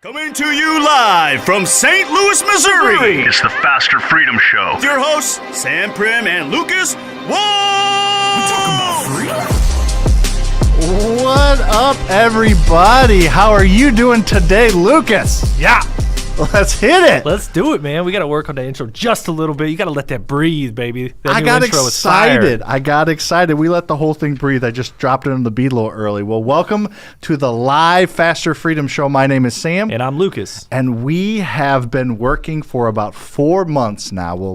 Coming to you live from St. Louis, Missouri. It's the Faster Freedom Show. With your hosts, Sam Prim and Lucas. Whoa! We're talking about freedom. What up, everybody? How are you doing today, Lucas? Yeah. Let's hit it. Let's do it, man. We got to work on that intro just a little bit. You got to let that breathe, baby. That I new got intro is fire. excited. We let the whole thing breathe. I just dropped it on the beat a little early. Well, welcome to the live Faster Freedom Show. My name is Sam. And I'm Lucas. And we have been working for about 4 months now. Well,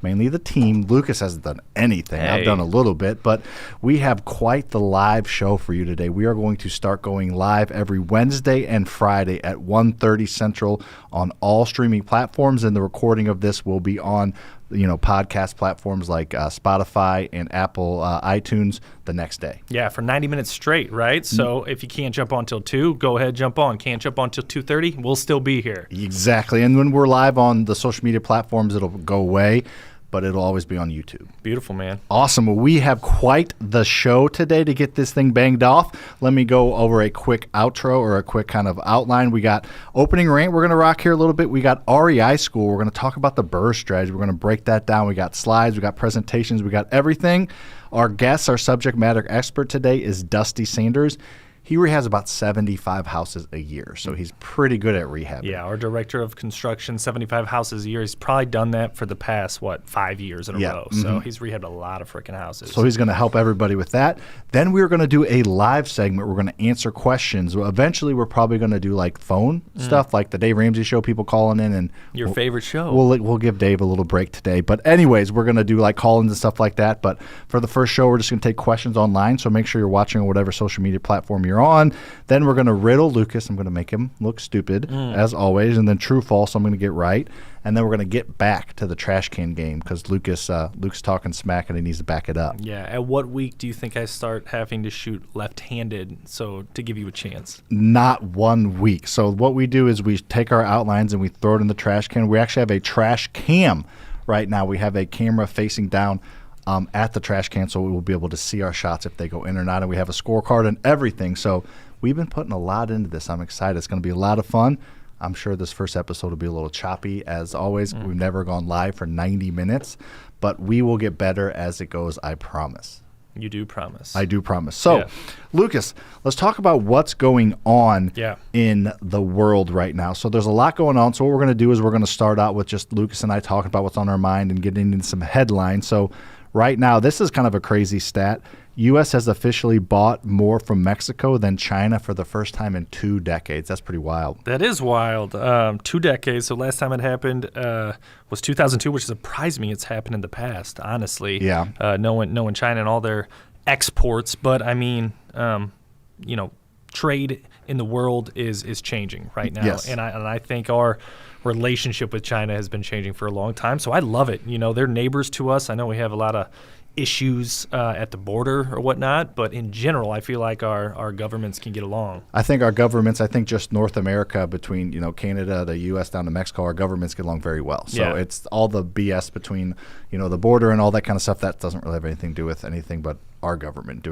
mainly the team. Lucas hasn't done anything. Hey. I've done a little bit, but we have quite the live show for you today. We are going to start going live every Wednesday and Friday at 1:30 Central on all streaming platforms, and the recording of this will be on podcast platforms like Spotify and Apple iTunes the next day. Yeah, for 90 minutes straight, right? So if you can't jump on till 2, go ahead, jump on. Can't jump on till 2:30, we'll still be here. Exactly. And when we're live on the social media platforms, it'll go away, but it'll always be on YouTube. Beautiful, man. Awesome. Well, we have quite the show today to get this thing banged off. Let me go over a quick outro or a quick kind of outline. We got opening rant. We're going to rock here a little bit. We got REI school. We're going to talk about the BRRRR strategy. We're going to break that down. We got slides. We got presentations. We got everything. Our guest, our subject matter expert today is Dusty Sanders. He rehabs about 75 houses a year, so he's pretty good at rehab. Yeah, our director of construction, 75 houses a year. He's probably done that for the past, 5 years in a row. So he's rehabbed a lot of freaking houses. So he's going to help everybody with that. Then we're going to do a live segment. We're going to answer questions. Well, eventually, we're probably going to do like phone stuff, like the Dave Ramsey show, people calling in. And Your favorite show. We'll give Dave a little break today. But anyways, we're going to do like call-ins and stuff like that. But for the first show, we're just going to take questions online. So make sure you're watching on whatever social media platform you're on. Then we're going to riddle Lucas. I'm going to make him look stupid, as always. And then true, false, I'm going to get right. And then we're going to get back to the trash can game because Luke's talking smack and he needs to back it up. Yeah. At what week do you think I start having to shoot left-handed to give you a chance? Not 1 week. So what we do is we take our outlines and we throw it in the trash can. We actually have a trash cam right now. We have a camera facing down at the trash can, so we will be able to see our shots if they go in or not. And we have a scorecard and everything. So we've been putting a lot into this. I'm excited. It's going to be a lot of fun. I'm sure this first episode will be a little choppy. As always, we've never gone live for 90 minutes, but we will get better as it goes, I promise. You do promise. I do promise. So, Lucas, let's talk about what's going on in the world right now. So there's a lot going on. So what we're going to do is we're going to start out with just Lucas and I talking about what's on our mind and getting into some headlines. So right now, this is kind of a crazy stat. U.S. has officially bought more from Mexico than China for the first time in 2 decades. That's pretty wild. That is wild. 2 decades. So last time it happened was 2002, which surprised me. It's happened in the past, honestly. Yeah. Knowing China and all their exports. But, I mean, trade in the world is changing right now. Yes. And I think our relationship with China has been changing for a long time. So I love it. They're neighbors to us. I know we have a lot of issues at the border or whatnot, but in general, I feel like our governments can get along. I think just North America between, Canada, the U.S. down to Mexico, our governments get along very well. So it's all the BS between, the border and all that kind of stuff. That doesn't really have anything to do with anything but our government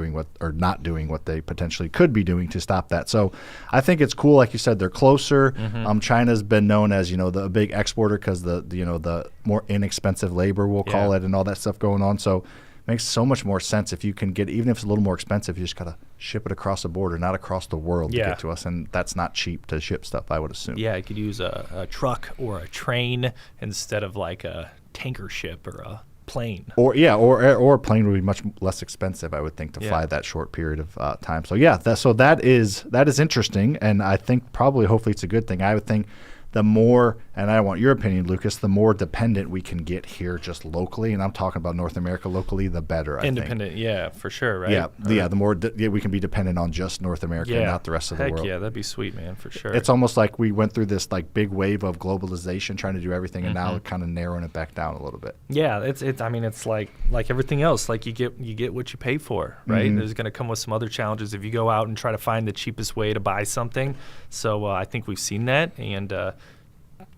not doing what they potentially could be doing to stop that. So I think it's cool. Like you said, they're closer. China's been known as, the big exporter because the more inexpensive labor, we'll call it, and all that stuff going on. So makes so much more sense if you can get, even if it's a little more expensive, you just got to ship it across the border, not across the world to get to us. And that's not cheap to ship stuff, I would assume. Yeah, you could use a truck or a train instead of like a tanker ship or a plane. Or a plane would be much less expensive, I would think, to fly that short period of time. So that is interesting, and I think hopefully it's a good thing. I would think the more, and I want your opinion, Lucas, the more dependent we can get here just locally, and I'm talking about North America locally, the better, I think. Independent, yeah, for sure, right? Yeah, the more we can be dependent on just North America and not the rest of the world. Yeah, that'd be sweet, man, for sure. It's almost like we went through this like big wave of globalization, trying to do everything, and now kind of narrowing it back down a little bit. Yeah, it's like everything else. Like you get what you pay for, right? There's going to come with some other challenges if you go out and try to find the cheapest way to buy something. So I think we've seen that, and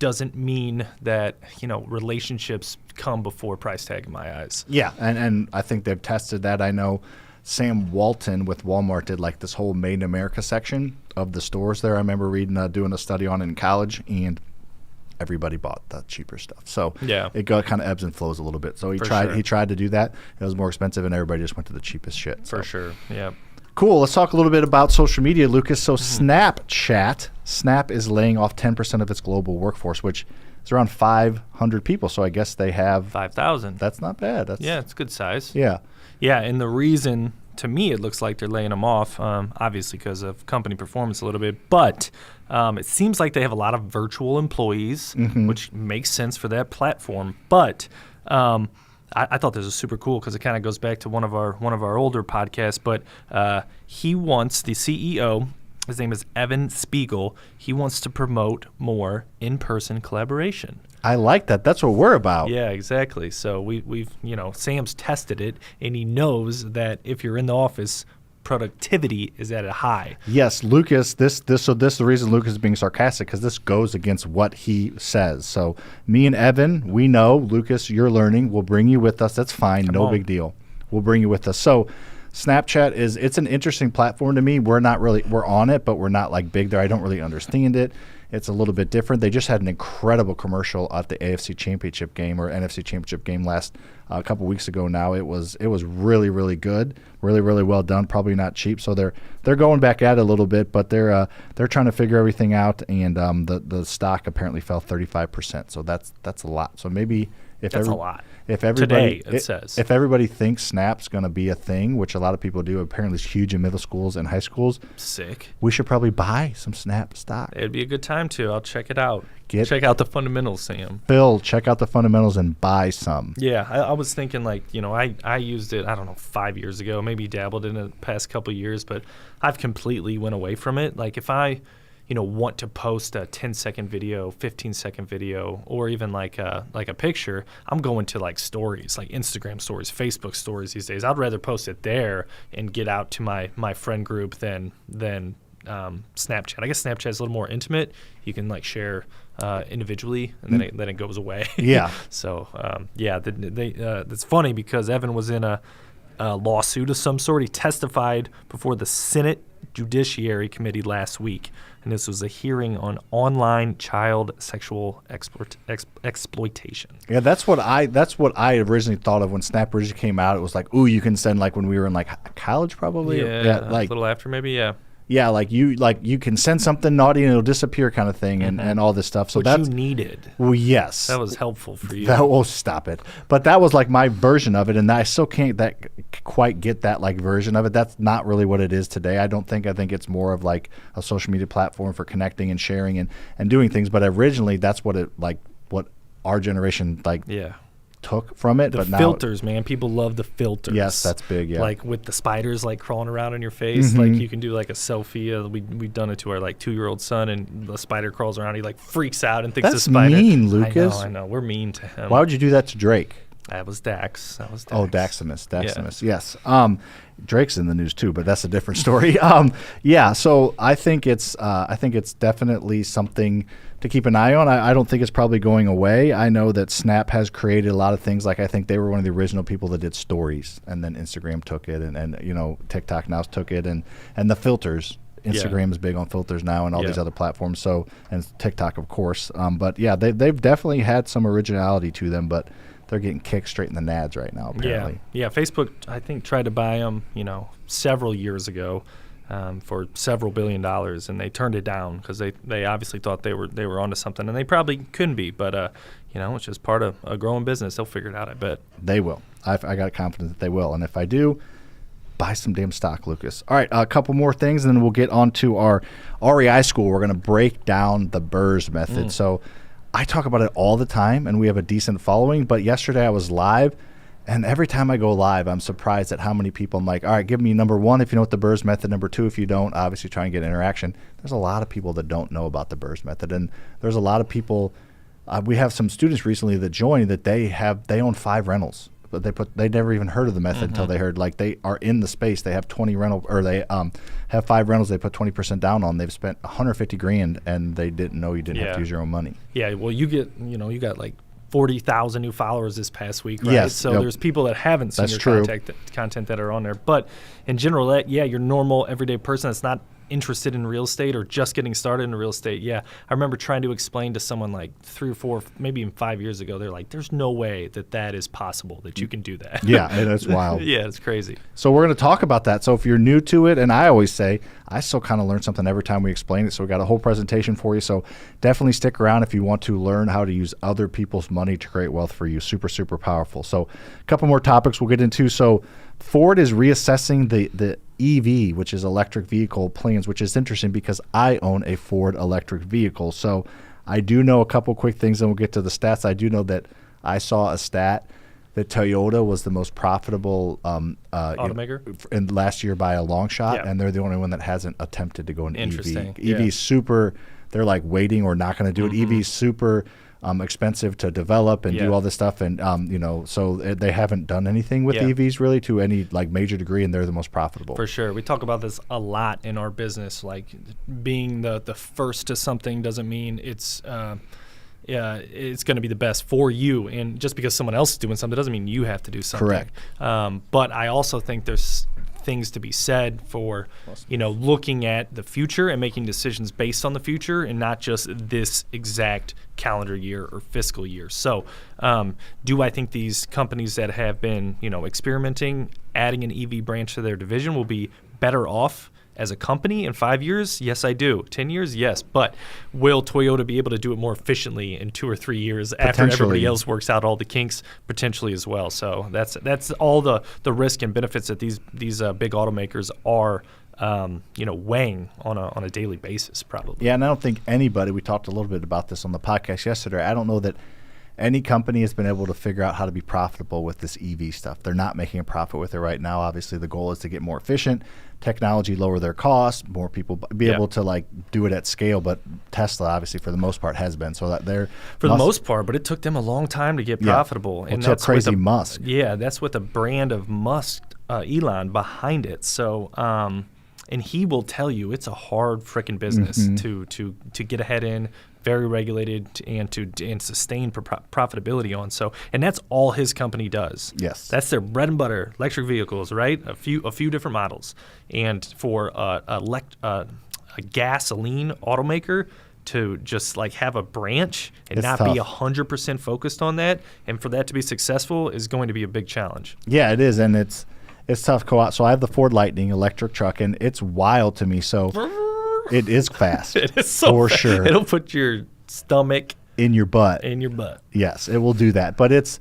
doesn't mean that relationships come before price tag in my eyes. Yeah, and I think they've tested that. I know Sam Walton with Walmart did like this whole Made in America section of the stores there. I remember reading, doing a study on it in college, and everybody bought the cheaper stuff. So it kind of ebbs and flows a little bit. So he tried to do that. It was more expensive, and everybody just went to the cheapest shit. For sure. Yeah. Cool. Let's talk a little bit about social media, Lucas. So Snapchat, Snap is laying off 10% of its global workforce, which is around 500 people. So I guess they have 5,000. That's not bad. It's good size. Yeah. Yeah, and the reason, to me, it looks like they're laying them off, obviously because of company performance a little bit, but it seems like they have a lot of virtual employees, which makes sense for that platform. But I thought this was super cool because it kind of goes back to one of our older podcasts. But he wants, the CEO, his name is Evan Spiegel, he wants to promote more in-person collaboration. I like that. That's what we're about. Yeah, exactly. So we've Sam's tested it, and he knows that if you're in the office, productivity is at a high. Yes, Lucas. This is the reason Lucas is being sarcastic, because this goes against what he says. So me and Evan, we know, Lucas, you're learning. We'll bring you with us. That's fine. No big deal. We'll bring you with us. So Snapchat it's an interesting platform to me. We're on it, but we're not like big there. I don't really understand it. It's a little bit different. They just had an incredible commercial at the AFC Championship game or NFC Championship game last a couple weeks ago now. It was really, really good, really, really well done, probably not cheap. So they're going back at it a little bit, but they're trying to figure everything out, and the stock apparently fell 35%. So that's a lot. So maybe that's a lot. If everybody, today, says. If everybody thinks Snap's going to be a thing, which a lot of people do, apparently it's huge in middle schools and high schools. Sick. We should probably buy some Snap stock. It'd be a good time to. I'll check it out. Check out the fundamentals, Sam. Bill, check out the fundamentals and buy some. Yeah, I was thinking I used it, 5 years ago, maybe dabbled in it the past couple of years, but I've completely went away from it. Like if I want to post a 10-second video, 15-second video, or even like a picture, I'm going to like stories, like Instagram stories, Facebook stories these days. I'd rather post it there and get out to my friend group than Snapchat. I guess Snapchat is a little more intimate. You can like share individually, and then it goes away. Yeah. So that's funny because Evan was in a lawsuit of some sort. He testified before the Senate Judiciary Committee last week, and this was a hearing on online child sexual exploitation. Yeah, that's what I originally thought of when Snap originally came out. It was like, ooh, you can send like when we were in like college, probably. Yeah, like a little after, maybe. Yeah. Yeah, like you can send something naughty and it'll disappear, kind of thing, and all this stuff. So that's you needed. Well, yes, that was helpful for you. Stop it. But that was like my version of it, and I still can't quite get that like version of it. That's not really what it is today. I think it's more of like a social media platform for connecting and sharing and doing things. But originally, that's what our generation took from it. But filters, man. People love the filters. Yes, that's big. Yeah, like with the spiders like crawling around on your face. Like you can do like a selfie. We've done it to our like 2-year-old son, and the spider crawls around. He like freaks out and thinks that's it's a spider. That's mean, Lucas. I know. We're mean to him. Why would you do that to Drake? That was Dax. Oh, Daximus. Yes. Drake's in the news too, but that's a different story. Yeah. So I think it's definitely something to keep an eye on. I don't think it's probably going away. I know that Snap has created a lot of things. Like I think they were one of the original people that did stories, and then Instagram took it, and TikTok now took it, and the filters. Instagram is big on filters now, and all these other platforms. So, and TikTok, of course. But yeah, they've definitely had some originality to them, but they're getting kicked straight in the nads right now, apparently. Yeah. Facebook, I think, tried to buy them, several years ago for several $1 billion, and they turned it down because they obviously thought they were onto something, and they probably couldn't be. But it's just part of a growing business. They'll figure it out, I bet. They will. I got confidence that they will, and if I do, buy some damn stock, Lucas. All right, a couple more things, and then we'll get on to our REI school. We're going to break down the BRRRRS method. So I talk about it all the time, and we have a decent following. But yesterday I was live, and every time I go live, I'm surprised at how many people I'm like, all right, give me number 1 if you know what the BRRRRS method, number 2 if you don't, obviously try and get interaction. There's a lot of people that don't know about the BRRRRS method, and there's a lot of people. We have some students recently that joined that they own 5 rentals. But they never even heard of the method until they heard, like, they are in the space. They have 20 rental, or they have 5 rentals. They put 20% down on. They've spent $150,000, and they didn't know you didn't have to use your own money. Yeah, well, you get you got like 40,000 new followers this past week, right? Yes, So yep. there's people that haven't seen That's your true. content that are on there. But in general, your normal everyday person that's not interested in real estate or just getting started in real estate. Yeah, I remember trying to explain to someone like 3 or 4, maybe even 5 years ago, they're like, there's no way that is possible, that you can do that. Yeah, and it's wild. Yeah, it's crazy. So we're going to talk about that. So if you're new to it, and I always say, I still kind of learn something every time we explain it. So we got a whole presentation for you. So definitely stick around if you want to learn how to use other people's money to create wealth for you. Super, super powerful. So a couple more topics we'll get into. So Ford is reassessing the EV, which is electric vehicle plans, which is interesting because I own a Ford electric vehicle. So I do know a couple quick things, and we'll get to the stats. I do know that I saw a stat that Toyota was the most profitable automaker in last year by a long shot, Yeah. and they're the only one that hasn't attempted to go into Interesting. EV. Yeah. EV is super. They're like waiting or not going to do it. EV is super expensive to develop and do all this stuff, and so they haven't done anything with EVs really to any like major degree, and they're the most profitable. For sure. We talk about this a lot in our business. Like being the first to something doesn't mean it's going to be the best for you. And just because someone else is doing something doesn't mean you have to do something. Correct. But I also think there's things to be said for, looking at the future and making decisions based on the future and not just this exact calendar year or fiscal year. So do I think these companies that have been, experimenting, adding an EV branch to their division will be better off as a company in 5 years? Yes, I do. 10 years? Yes. But will Toyota be able to do it more efficiently in 2 or 3 years after everybody else works out all the kinks? Potentially as well. So that's all the risk and benefits that these big automakers are weighing on a daily basis probably. Yeah, and I don't think anybody, we talked a little bit about this on the podcast yesterday, I don't know that any company has been able to figure out how to be profitable with this EV stuff. They're not making a profit with it right now. Obviously, the goal is to get more efficient, technology lower their costs, more people be able to like do it at scale. But Tesla, obviously, for the most part, has been so that they're the most part. But it took them a long time to get profitable. And that's crazy Musk. Yeah, that's with the brand of Musk, Elon, behind it. So. And he will tell you it's a hard freaking business to get ahead in, very regulated, and sustain profitability on. So, and that's all his company does. Yes, that's their bread and butter, electric vehicles, right? A few different models, and for a gasoline automaker to just like have a branch and not be 100% focused on that, and for that to be successful is going to be a big challenge. Yeah, it is, and it's tough to go out. So I have the Ford Lightning electric truck, and it's wild to me. So it is fast. It is so for fast. sure. It'll put your stomach in your butt. Yes, it will do that. But it's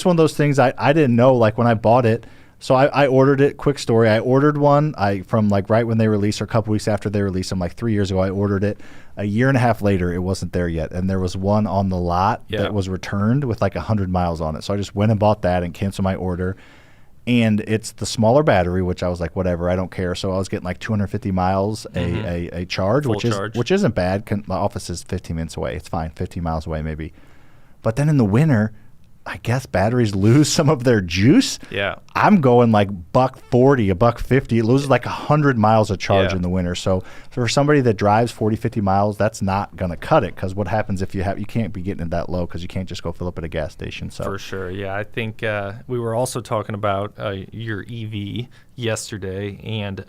one of those things I didn't know. Like when I bought it, so I ordered it. Quick story: I ordered one. From like right when they released, or a couple weeks after they released them, like 3 years ago. I ordered it. A year and a half later, it wasn't there yet, and there was one on the lot that was returned with like 100 miles on it. So I just went and bought that and canceled my order. And it's the smaller battery, which I was like, whatever, I don't care. So I was getting like 250 miles a charge, which isn't bad. My office is 15 minutes away. It's fine, 15 miles away maybe. But then in the winter, I guess batteries lose some of their juice. Yeah, I'm going like $140, $150. It loses like 100 miles of charge in the winter. So for somebody that drives 40, 50 miles, that's not going to cut it, because what happens if you can't be getting it that low, because you can't just go fill up at a gas station. So for sure, yeah. I think we were also talking about your EV yesterday and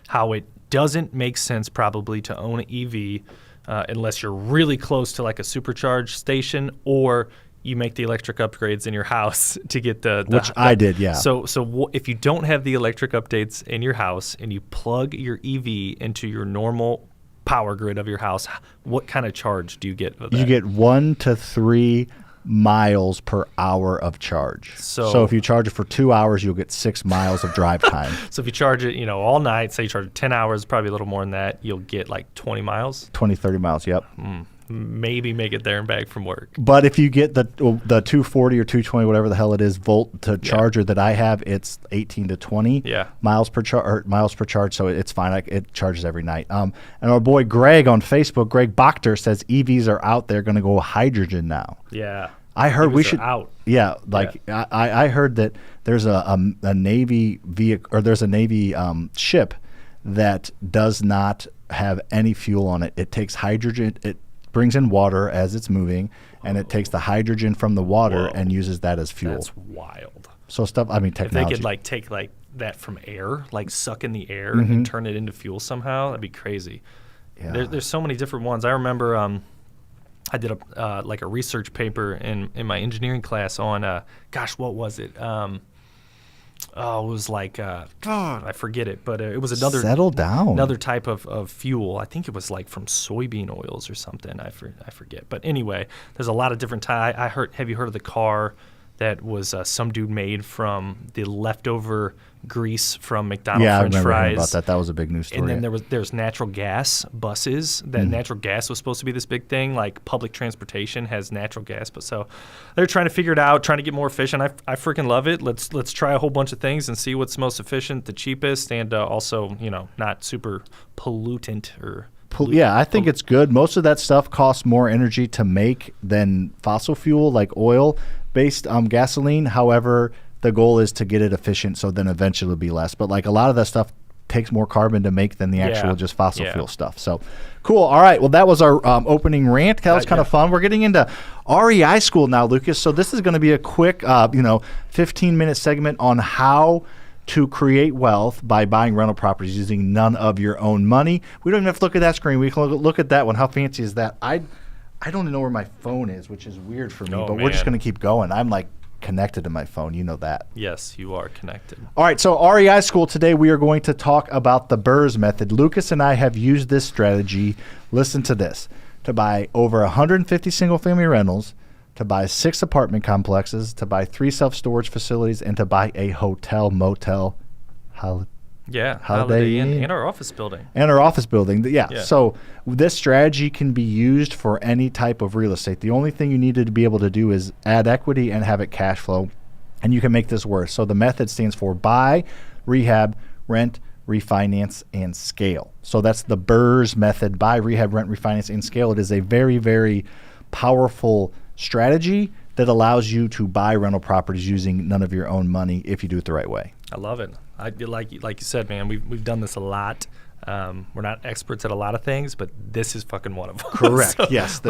how it doesn't make sense probably to own an EV unless you're really close to like a supercharge station, or you make the electric upgrades in your house to get which I did, yeah. So if you don't have the electric updates in your house and you plug your EV into your normal power grid of your house, what kind of charge do you get with that? You get 1 to 3 miles per hour of charge. So if you charge it for 2 hours, you'll get 6 miles of drive time. So if you charge it, all night, say you charge it 10 hours, probably a little more than that, you'll get like 20 miles? 20, 30 miles, yep. Maybe make it there and back from work. But if you get the 240 or 220, whatever the hell it is, volt to charger that I have, it's 18 to 20 miles per charge. So it's fine. It charges every night. And our boy Greg on Facebook, Greg Bachter, says EVs are out there, going to go hydrogen now. Yeah. I heard we should out. Yeah, I heard that there's a Navy vehicle, or there's a Navy ship that does not have any fuel on it. It takes hydrogen. It brings in water as it's moving, and it takes the hydrogen from the water Whoa. and uses that as fuel. That's wild. So stuff, I mean, technology. If they could take that from air, suck in the air Mm-hmm. and turn it into fuel somehow, that'd be crazy. Yeah. There's so many different ones. I remember I did a research paper in my engineering class on what was it? It was I forget it, but it was another Settle down. another type of fuel. I think it was from soybean oils or something. I forget. But anyway, there's a lot of different types. Have you heard of the car that was some dude made from the leftover grease from McDonald's Yeah, I French remember hearing fries? about that. That was a big news story. And then there's natural gas buses. That natural gas was supposed to be this big thing. Like public transportation has natural gas, but so they're trying to figure it out, trying to get more efficient. I freaking love it. Let's try a whole bunch of things and see what's most efficient, the cheapest, and also not super pollutant or. Yeah, I think it's good. Most of that stuff costs more energy to make than fossil fuel, like oil-based gasoline. However, the goal is to get it efficient, so then eventually it'll be less. But a lot of that stuff takes more carbon to make than the actual just fossil fuel stuff. So cool. All right. Well, that was our opening rant. That was kind of fun. We're getting into REI school now, Lucas. So this is going to be a quick, 15-minute segment on how to create wealth by buying rental properties using none of your own money. We don't even have to look at that screen. We can look at that one. How fancy is that? I don't even know where my phone is, which is weird for me, but we're just going to keep going. I'm connected to my phone. You know that. Yes, you are connected. All right, so REI School today, we are going to talk about the BRRRRS method. Lucas and I have used this strategy, listen to this, to buy over 150 single-family rentals, to buy 6 apartment complexes, to buy 3 self-storage facilities, and to buy a hotel, motel, Holiday Inn. And our office building. And our office building. Yeah. So this strategy can be used for any type of real estate. The only thing you needed to be able to do is add equity and have it cash flow, and you can make this work. So the method stands for buy, rehab, rent, refinance, and scale. So that's the BRRRRS method: buy, rehab, rent, refinance, and scale. It is a very, very powerful strategy that allows you to buy rental properties using none of your own money if you do it the right way. I love it. Like you said, man, we've done this a lot. We're not experts at a lot of things, but this is fucking one of them. Correct. So yes.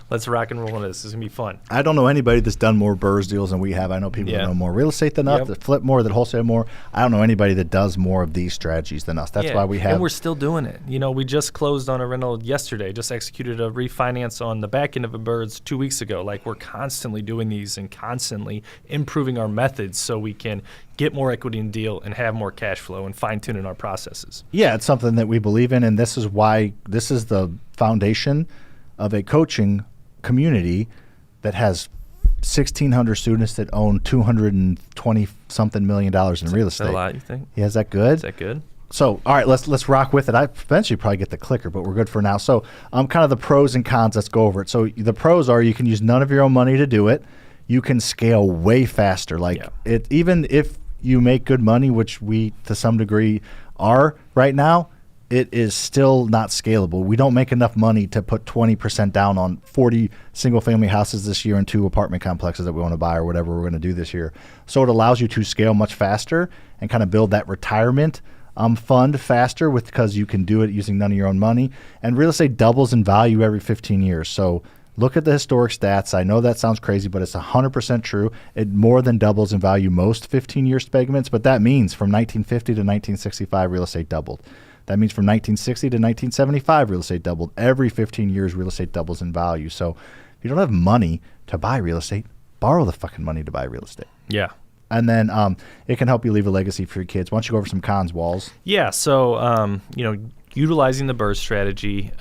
Let's rock and roll on this. This is going to be fun. I don't know anybody that's done more BRRRRS deals than we have. I know people that know more real estate than us, that flip more, that wholesale more. I don't know anybody that does more of these strategies than us. That's why we have. And we're still doing it. We just closed on a rental yesterday, just executed a refinance on the back end of a BRRRRS 2 weeks ago. We're constantly doing these and constantly improving our methods so we can get more equity in deal and have more cash flow and fine-tuning our processes. Yeah, it's something that we believe in, and this is why this is the foundation of a coaching community that has 1,600 students that own $220-something million in real estate. Is that a lot, you think? Yeah, is that good? Is that good? So, all right, let's rock with it. I eventually probably get the clicker, but we're good for now. So, kind of the pros and cons. Let's go over it. So, the pros are you can use none of your own money to do it. You can scale way faster. Even if you make good money, which we to some degree are right now, it is still not scalable. We don't make enough money to put 20% down on 40 single-family houses this year and 2 apartment complexes that we want to buy or whatever we're going to do this year. So it allows you to scale much faster and kind of build that retirement fund faster because you can do it using none of your own money. And real estate doubles in value every 15 years. So look at the historic stats. I know that sounds crazy, but it's 100% true. It more than doubles in value most 15-year segments, but that means from 1950 to 1965, real estate doubled. That means from 1960 to 1975, real estate doubled. Every 15 years, real estate doubles in value. So if you don't have money to buy real estate, borrow the fucking money to buy real estate. Yeah. And then it can help you leave a legacy for your kids. Why don't you go over some cons, Walls? Yeah, so, utilizing the BRRRRS strategy,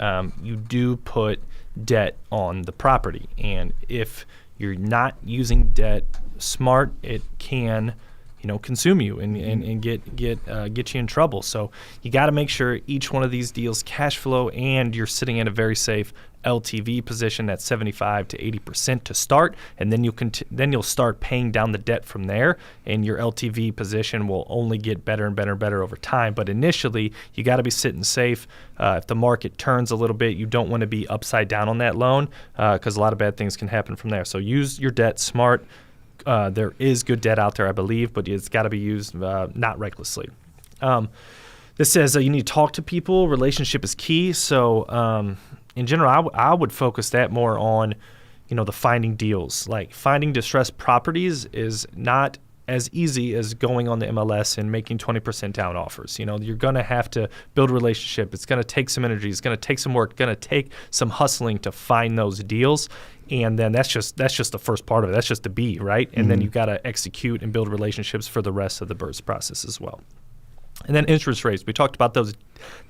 you do put debt on the property. And if you're not using debt smart, it can consume you and get you in trouble. So you got to make sure each one of these deals cash flow, and you're sitting in a very safe LTV position at 75 to 80% to start, and then you'll start paying down the debt from there, and your LTV position will only get better and better and better over time. But initially, you got to be sitting safe. If the market turns a little bit, you don't want to be upside down on that loan because a lot of bad things can happen from there. So use your debt smart. There is good debt out there, I believe, but it's got to be used not recklessly. This says you need to talk to people. Relationship is key. So in general, I would focus that more on, the finding deals. Like finding distressed properties is not as easy as going on the MLS and making 20% down offers. You're going to have to build a relationship. It's going to take some energy. It's going to take some work. Going to take some hustling to find those deals. And then that's just the first part of it. That's just the B, right? And then you got to execute and build relationships for the rest of the BRRRRS process as well. And then interest rates. We talked about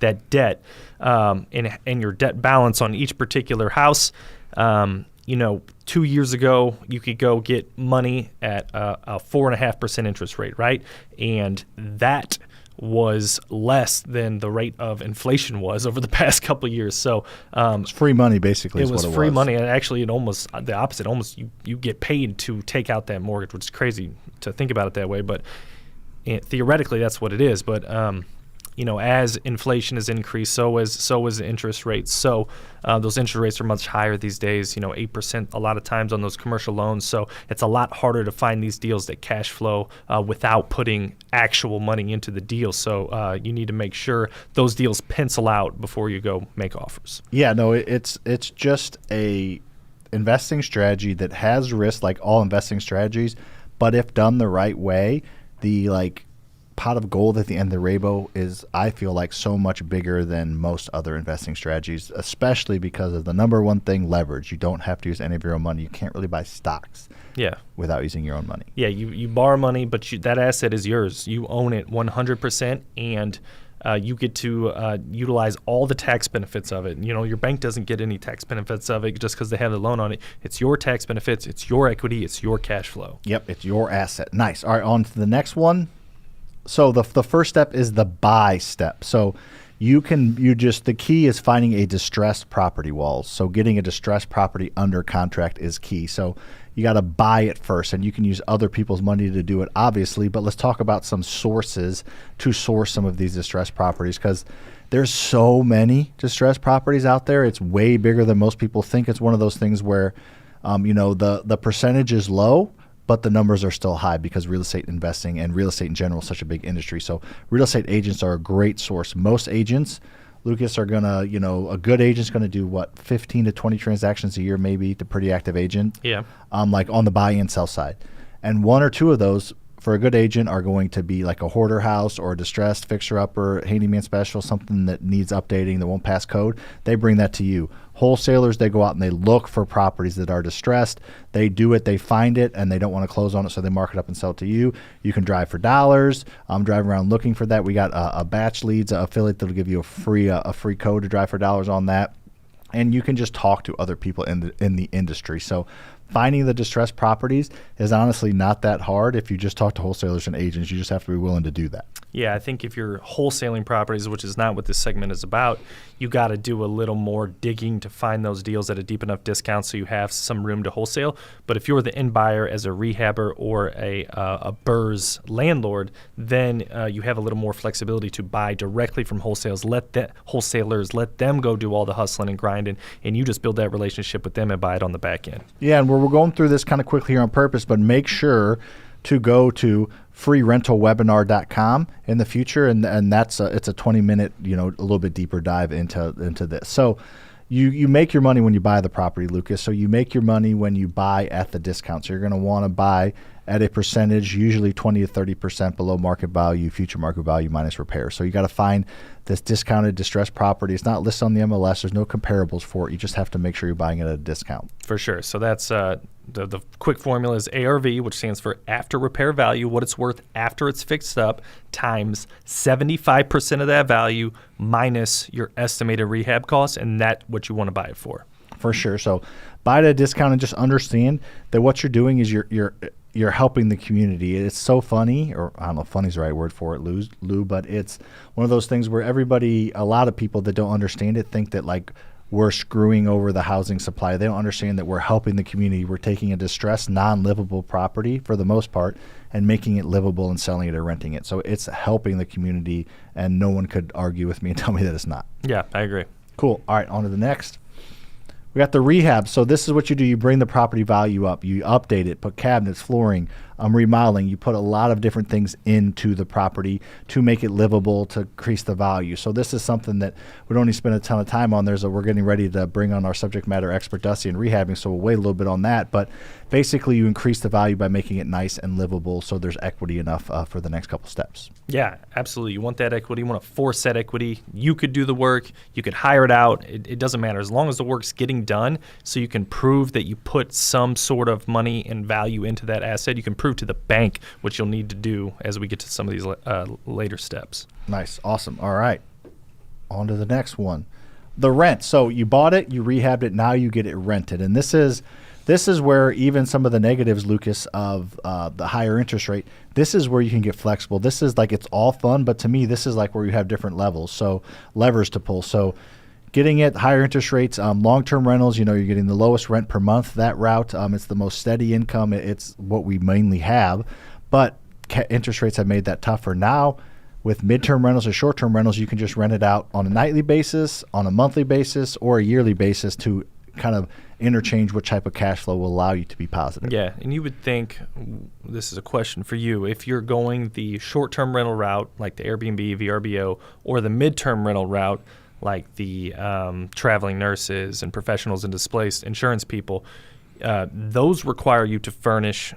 that debt and your debt balance on each particular house. 2 years ago, you could go get money at a 4.5% interest rate, right? And that was less than the rate of inflation was over the past couple of years. So it's free money, basically. It was free money, and actually, it almost the opposite. Almost you get paid to take out that mortgage, which is crazy to think about it that way. But theoretically, that's what it is. But as inflation has increased, so is the interest rates. So those interest rates are much higher these days, 8% a lot of times on those commercial loans. So it's a lot harder to find these deals that cash flow without putting actual money into the deal. So you need to make sure those deals pencil out before you go make offers. Yeah, no, it's just a investing strategy that has risk, like all investing strategies. But if done the right way, the pot of gold at the end of the rainbow is, I feel like, so much bigger than most other investing strategies, especially because of the number one thing, leverage. You don't have to use any of your own money. You can't really buy stocks without using your own money. Yeah, you borrow money, but that asset is yours. You own it 100%, and you get to utilize all the tax benefits of it. Your bank doesn't get any tax benefits of it just because they have the loan on it. It's your tax benefits. It's your equity. It's your cash flow. Yep, it's your asset. Nice. All right, on to the next one. So the first step is the buy step. So the key is finding a distressed property, Walls. So getting a distressed property under contract is key. So you got to buy it first, and you can use other people's money to do it, obviously. But let's talk about some sources to source some of these distressed properties, because there's so many distressed properties out there. It's way bigger than most people think. It's one of those things where, the percentage is low, but the numbers are still high because real estate investing and real estate in general is such a big industry. So real estate agents are a great source. Most agents, Lucas, are going to, a good agent's going to do 15 to 20 transactions a year, maybe, to pretty active agent. Yeah. Like on the buy and sell side. And one or two of those for a good agent are going to be like a hoarder house or a distressed fixer-upper, handyman special, something that needs updating that won't pass code. They bring that to you. Wholesalers, they go out and they look for properties that are distressed. They do it, they find it, and they don't want to close on it, so they mark it up and sell it to you. You can drive for dollars. I'm driving around looking for that. We got a Batch Leads affiliate that'll give you a free code to drive for dollars on that. And you can just talk to other people in the industry. So finding the distressed properties is honestly not that hard if you just talk to wholesalers and agents. You just have to be willing to do that. Yeah, I think if you're wholesaling properties, which is not what this segment is about, you got to do a little more digging to find those deals at a deep enough discount so you have some room to wholesale. But if you're the end buyer as a rehabber or a BRRRRS landlord, then you have a little more flexibility to buy directly from wholesalers. Let them go do all the hustling and grinding, and you just build that relationship with them and buy it on the back end. Yeah, and we're going through this kind of quickly here on purpose, but make sure to go to freerentalwebinar.com in the future, and that's it's a 20-minute, a little bit deeper dive into this. So you make your money when you buy the property, Lucas. So you make your money when you buy at the discount. So you're going to want to buy at a percentage, usually 20 to 30% below market value, future market value minus repair. So you got to find this discounted distressed property. It's not listed on the MLS. There's no comparables for it. You just have to make sure you're buying it at a discount. For sure. So that's the quick formula is ARV, which stands for after repair value, what it's worth after it's fixed up, times 75% of that value minus your estimated rehab costs, and that's what you want to buy it for. For sure. So buy at a discount, and just understand that what you're doing is you're helping the community. It's so funny, or I don't know if funny is the right word for it, Lou, but it's one of those things where a lot of people that don't understand it think that we're screwing over the housing supply. They don't understand that we're helping the community. We're taking a distressed, non-livable property for the most part and making it livable and selling it or renting it. So it's helping the community, and no one could argue with me and tell me that it's not. Yeah, I agree. Cool. All right, on to the next. We got the rehab. So this is what you do. You bring the property value up. You update it, put cabinets, flooring, remodeling. You put a lot of different things into the property to make it livable, to increase the value. So this is something that we don't need to spend a ton of time on. We're getting ready to bring on our subject matter expert, Dusty, in rehabbing, so we'll wait a little bit on that. But basically, you increase the value by making it nice and livable, so there's equity enough for the next couple steps. Yeah, absolutely. You want that equity. You want to force that equity. You could do the work. You could hire it out. It doesn't matter as long as the work's getting done, so you can prove that you put some sort of money and value into that asset. You can prove to the bank what you'll need to do as we get to some of these later steps. Nice. Awesome. All right. On to the next one. The rent. So you bought it, you rehabbed it, now you get it rented. And this is where even some of the negatives, Lucas, of the higher interest rate, this is where you can get flexible. This is like, it's all fun, but to me, this is like where you have different levels, so levers to pull. So getting it, higher interest rates, long-term rentals, you're getting the lowest rent per month, that route. It's the most steady income. It's what we mainly have, but interest rates have made that tougher. Now, with midterm rentals or short-term rentals, you can just rent it out on a nightly basis, on a monthly basis, or a yearly basis to kind of interchange what type of cash flow will allow you to be positive. Yeah, and you would think, this is a question for you, if you're going the short-term rental route, like the Airbnb, VRBO, or the midterm rental route, like the traveling nurses and professionals and displaced insurance people, those require you to furnish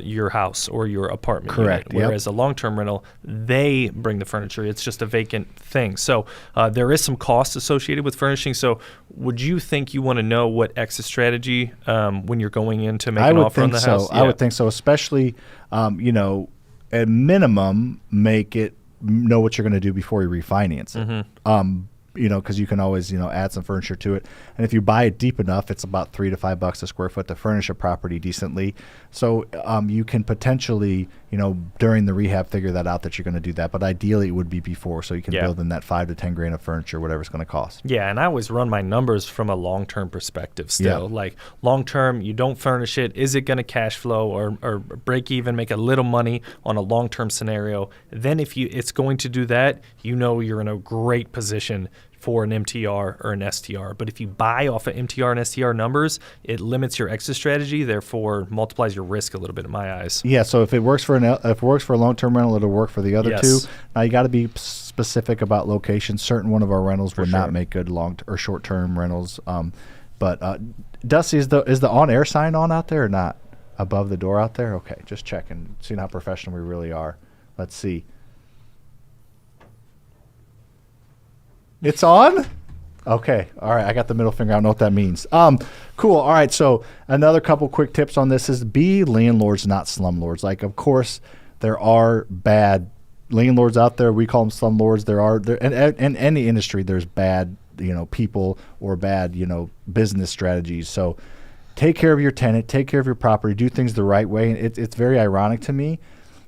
your house or your apartment. Correct. Unit, whereas a long-term rental, they bring the furniture. It's just a vacant thing. So there is some cost associated with furnishing. So would you think you want to know what exit strategy when you're going in to make an offer on the house? I would think so, especially, at minimum, know what you're going to do before you refinance it. Mm-hmm. Because you can always, add some furniture to it. And if you buy it deep enough, it's about $3 to $5 a square foot to furnish a property decently. So you can potentially, during the rehab, figure that out that you're going to do that. But ideally, it would be before, so you can build in that $5 to $10 grand of furniture, whatever it's going to cost. Yeah, and I always run my numbers from a long-term perspective still. Yeah. Like long-term, you don't furnish it. Is it going to cash flow or break even, make a little money on a long-term scenario? Then if it's going to do that, you're in a great position for an MTR or an STR. But if you buy off of MTR and STR numbers, it limits your exit strategy, therefore multiplies your risk a little bit in my eyes. Yeah, so if it works for a long-term rental, it'll work for the other two. Now you got to be specific about location. Certain one of our rentals would not make good long or short-term rentals. But Dusty, is the on-air sign on out there or not? Above the door out there? Okay, just checking, seeing how professional we really are. Let's see. It's on? Okay. All right. I got the middle finger. I don't know what that means. Cool. All right. So another couple quick tips on this is be landlords, not slumlords. Like, of course, there are bad landlords out there. We call them slumlords. In any industry, there's bad, people or bad, business strategies. So take care of your tenant, take care of your property, do things the right way. And it's very ironic to me.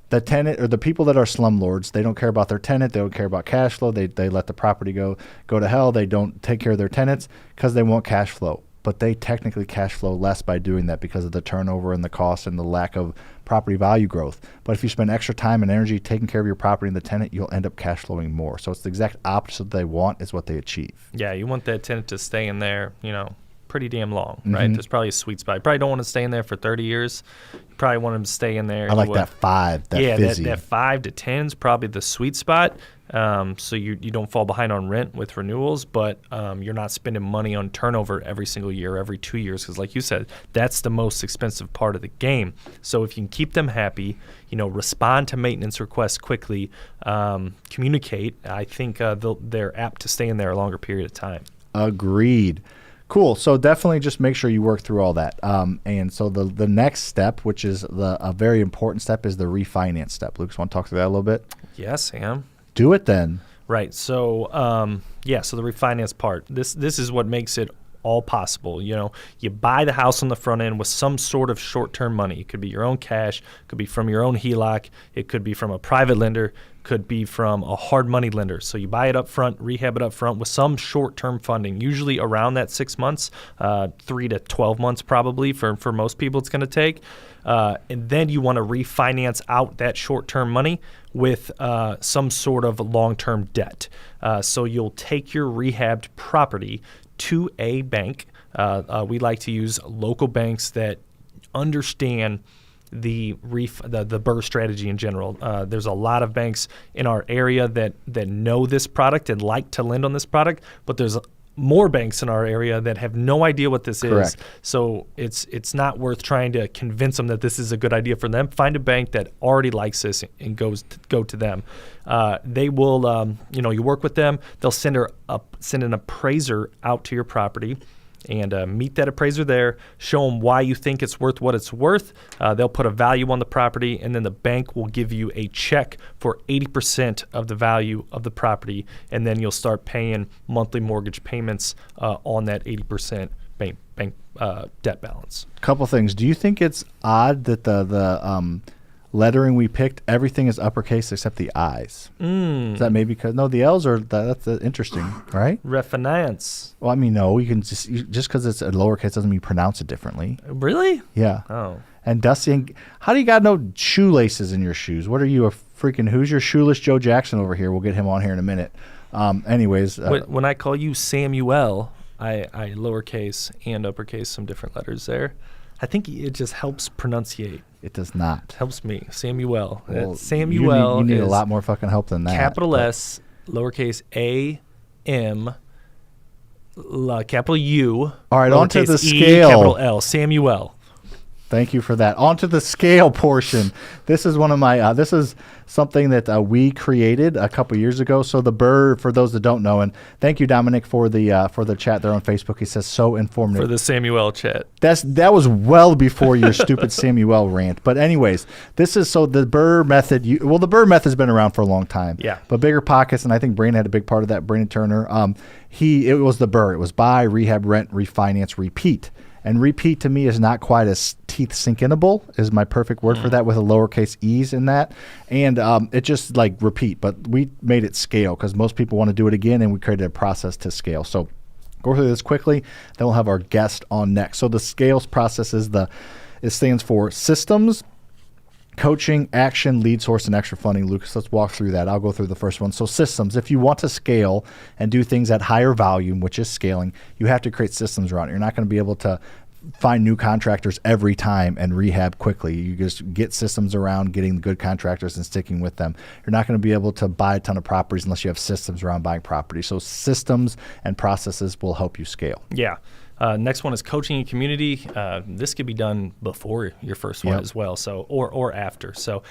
The tenant or the people that are slumlords, they don't care about their tenant. They don't care about cash flow. They let the property go to hell. They don't take care of their tenants because they want cash flow. But they technically cash flow less by doing that because of the turnover and the cost and the lack of property value growth. But if you spend extra time and energy taking care of your property and the tenant, you'll end up cash flowing more. So it's the exact opposite they want is what they achieve. Yeah, you want that tenant to stay in there, pretty damn long, right? There's probably a sweet spot. You probably don't want to stay in there for 30 years. You probably want them to stay in there. I like that 5, that fizzy. That 5 to 10 is probably the sweet spot. So you don't fall behind on rent with renewals, but you're not spending money on turnover every single year, every 2 years, because like you said, that's the most expensive part of the game. So if you can keep them happy, respond to maintenance requests quickly, communicate, I think they're apt to stay in there a longer period of time. Agreed. Cool. So definitely just make sure you work through all that. And so the next step, which is a very important step, is the refinance step. Lucas, want to talk through that a little bit? Yes, Sam. Do it then. Right. So, so the refinance part, this is what makes it all possible. You buy the house on the front end with some sort of short-term money. It could be your own cash, it could be from your own HELOC, it could be from a private lender, could be from a hard money lender. So you buy it up front, rehab it up front with some short-term funding, usually around that 6 months, 3 to 12 months probably for most people it's going to take. And then you want to refinance out that short-term money with some sort of long-term debt. So you'll take your rehabbed property to a bank. We like to use local banks that understand the BRRRR strategy in general. There's a lot of banks in our area that know this product and like to lend on this product, but there's more banks in our area that have no idea what this is. So it's not worth trying to convince them that this is a good idea for them. Find a bank that already likes this and go to them. They will, you work with them. They'll send an appraiser out to your property and meet that appraiser there, show them why you think it's worth what it's worth. They'll put a value on the property, and then the bank will give you a check for 80% of the value of the property, and then you'll start paying monthly mortgage payments on that 80% bank debt balance. Couple things. Do you think it's odd that the lettering we picked, everything is uppercase except the I's? Is that maybe because the L's are that's interesting, right? Refinance. Well, I mean, no, you can just because it's a lowercase doesn't mean you pronounce it differently. Really? Yeah. Oh. And Dusty, how do you got no shoelaces in your shoes? What are you, a freaking, who's your shoeless Joe Jackson over here? We'll get him on here in a minute. Anyways. When I call you Samuel, I lowercase and uppercase some different letters there. I think it just helps pronunciate. It does not. Helps me. Samuel. Well, Samuel. You need a lot more fucking help than that. Capital S, lowercase A, M, capital U. All right, onto the E, scale. Capital L. Samuel. Thank you for that. On to the scale portion. This is one of my. This is something that we created a couple years ago. So the BRRRR, for those that don't know, and thank you, Dominic, for the chat there on Facebook. He says so informative. For the Samuel chat. That was well before your stupid Samuel rant. But anyways, this is so the BRRRR method. The BRRRR method's been around for a long time. Yeah. But Bigger Pockets, and I think Brandon had a big part of that. Brandon Turner. It was the BRRRR. It was buy, rehab, rent, refinance, repeat. And repeat to me is not quite as teeth sink-inable is my perfect word for that, with a lowercase e's in that. And it just like repeat, but we made it scale because most people want to do it again, and we created a process to scale. So go through this quickly, then we'll have our guest on next. So the scales process it stands for systems, coaching, action, lead source, and extra funding. Lucas, let's walk through that. I'll go through the first one. So systems, if you want to scale and do things at higher volume, which is scaling, you have to create systems around it. You're not going to be able to find new contractors every time and rehab quickly. You just get systems around getting good contractors and sticking with them. You're not going to be able to buy a ton of properties unless you have systems around buying property. So systems and processes will help you scale. Yeah. Next one is coaching and community. This could be done before your first one as well, so or after. So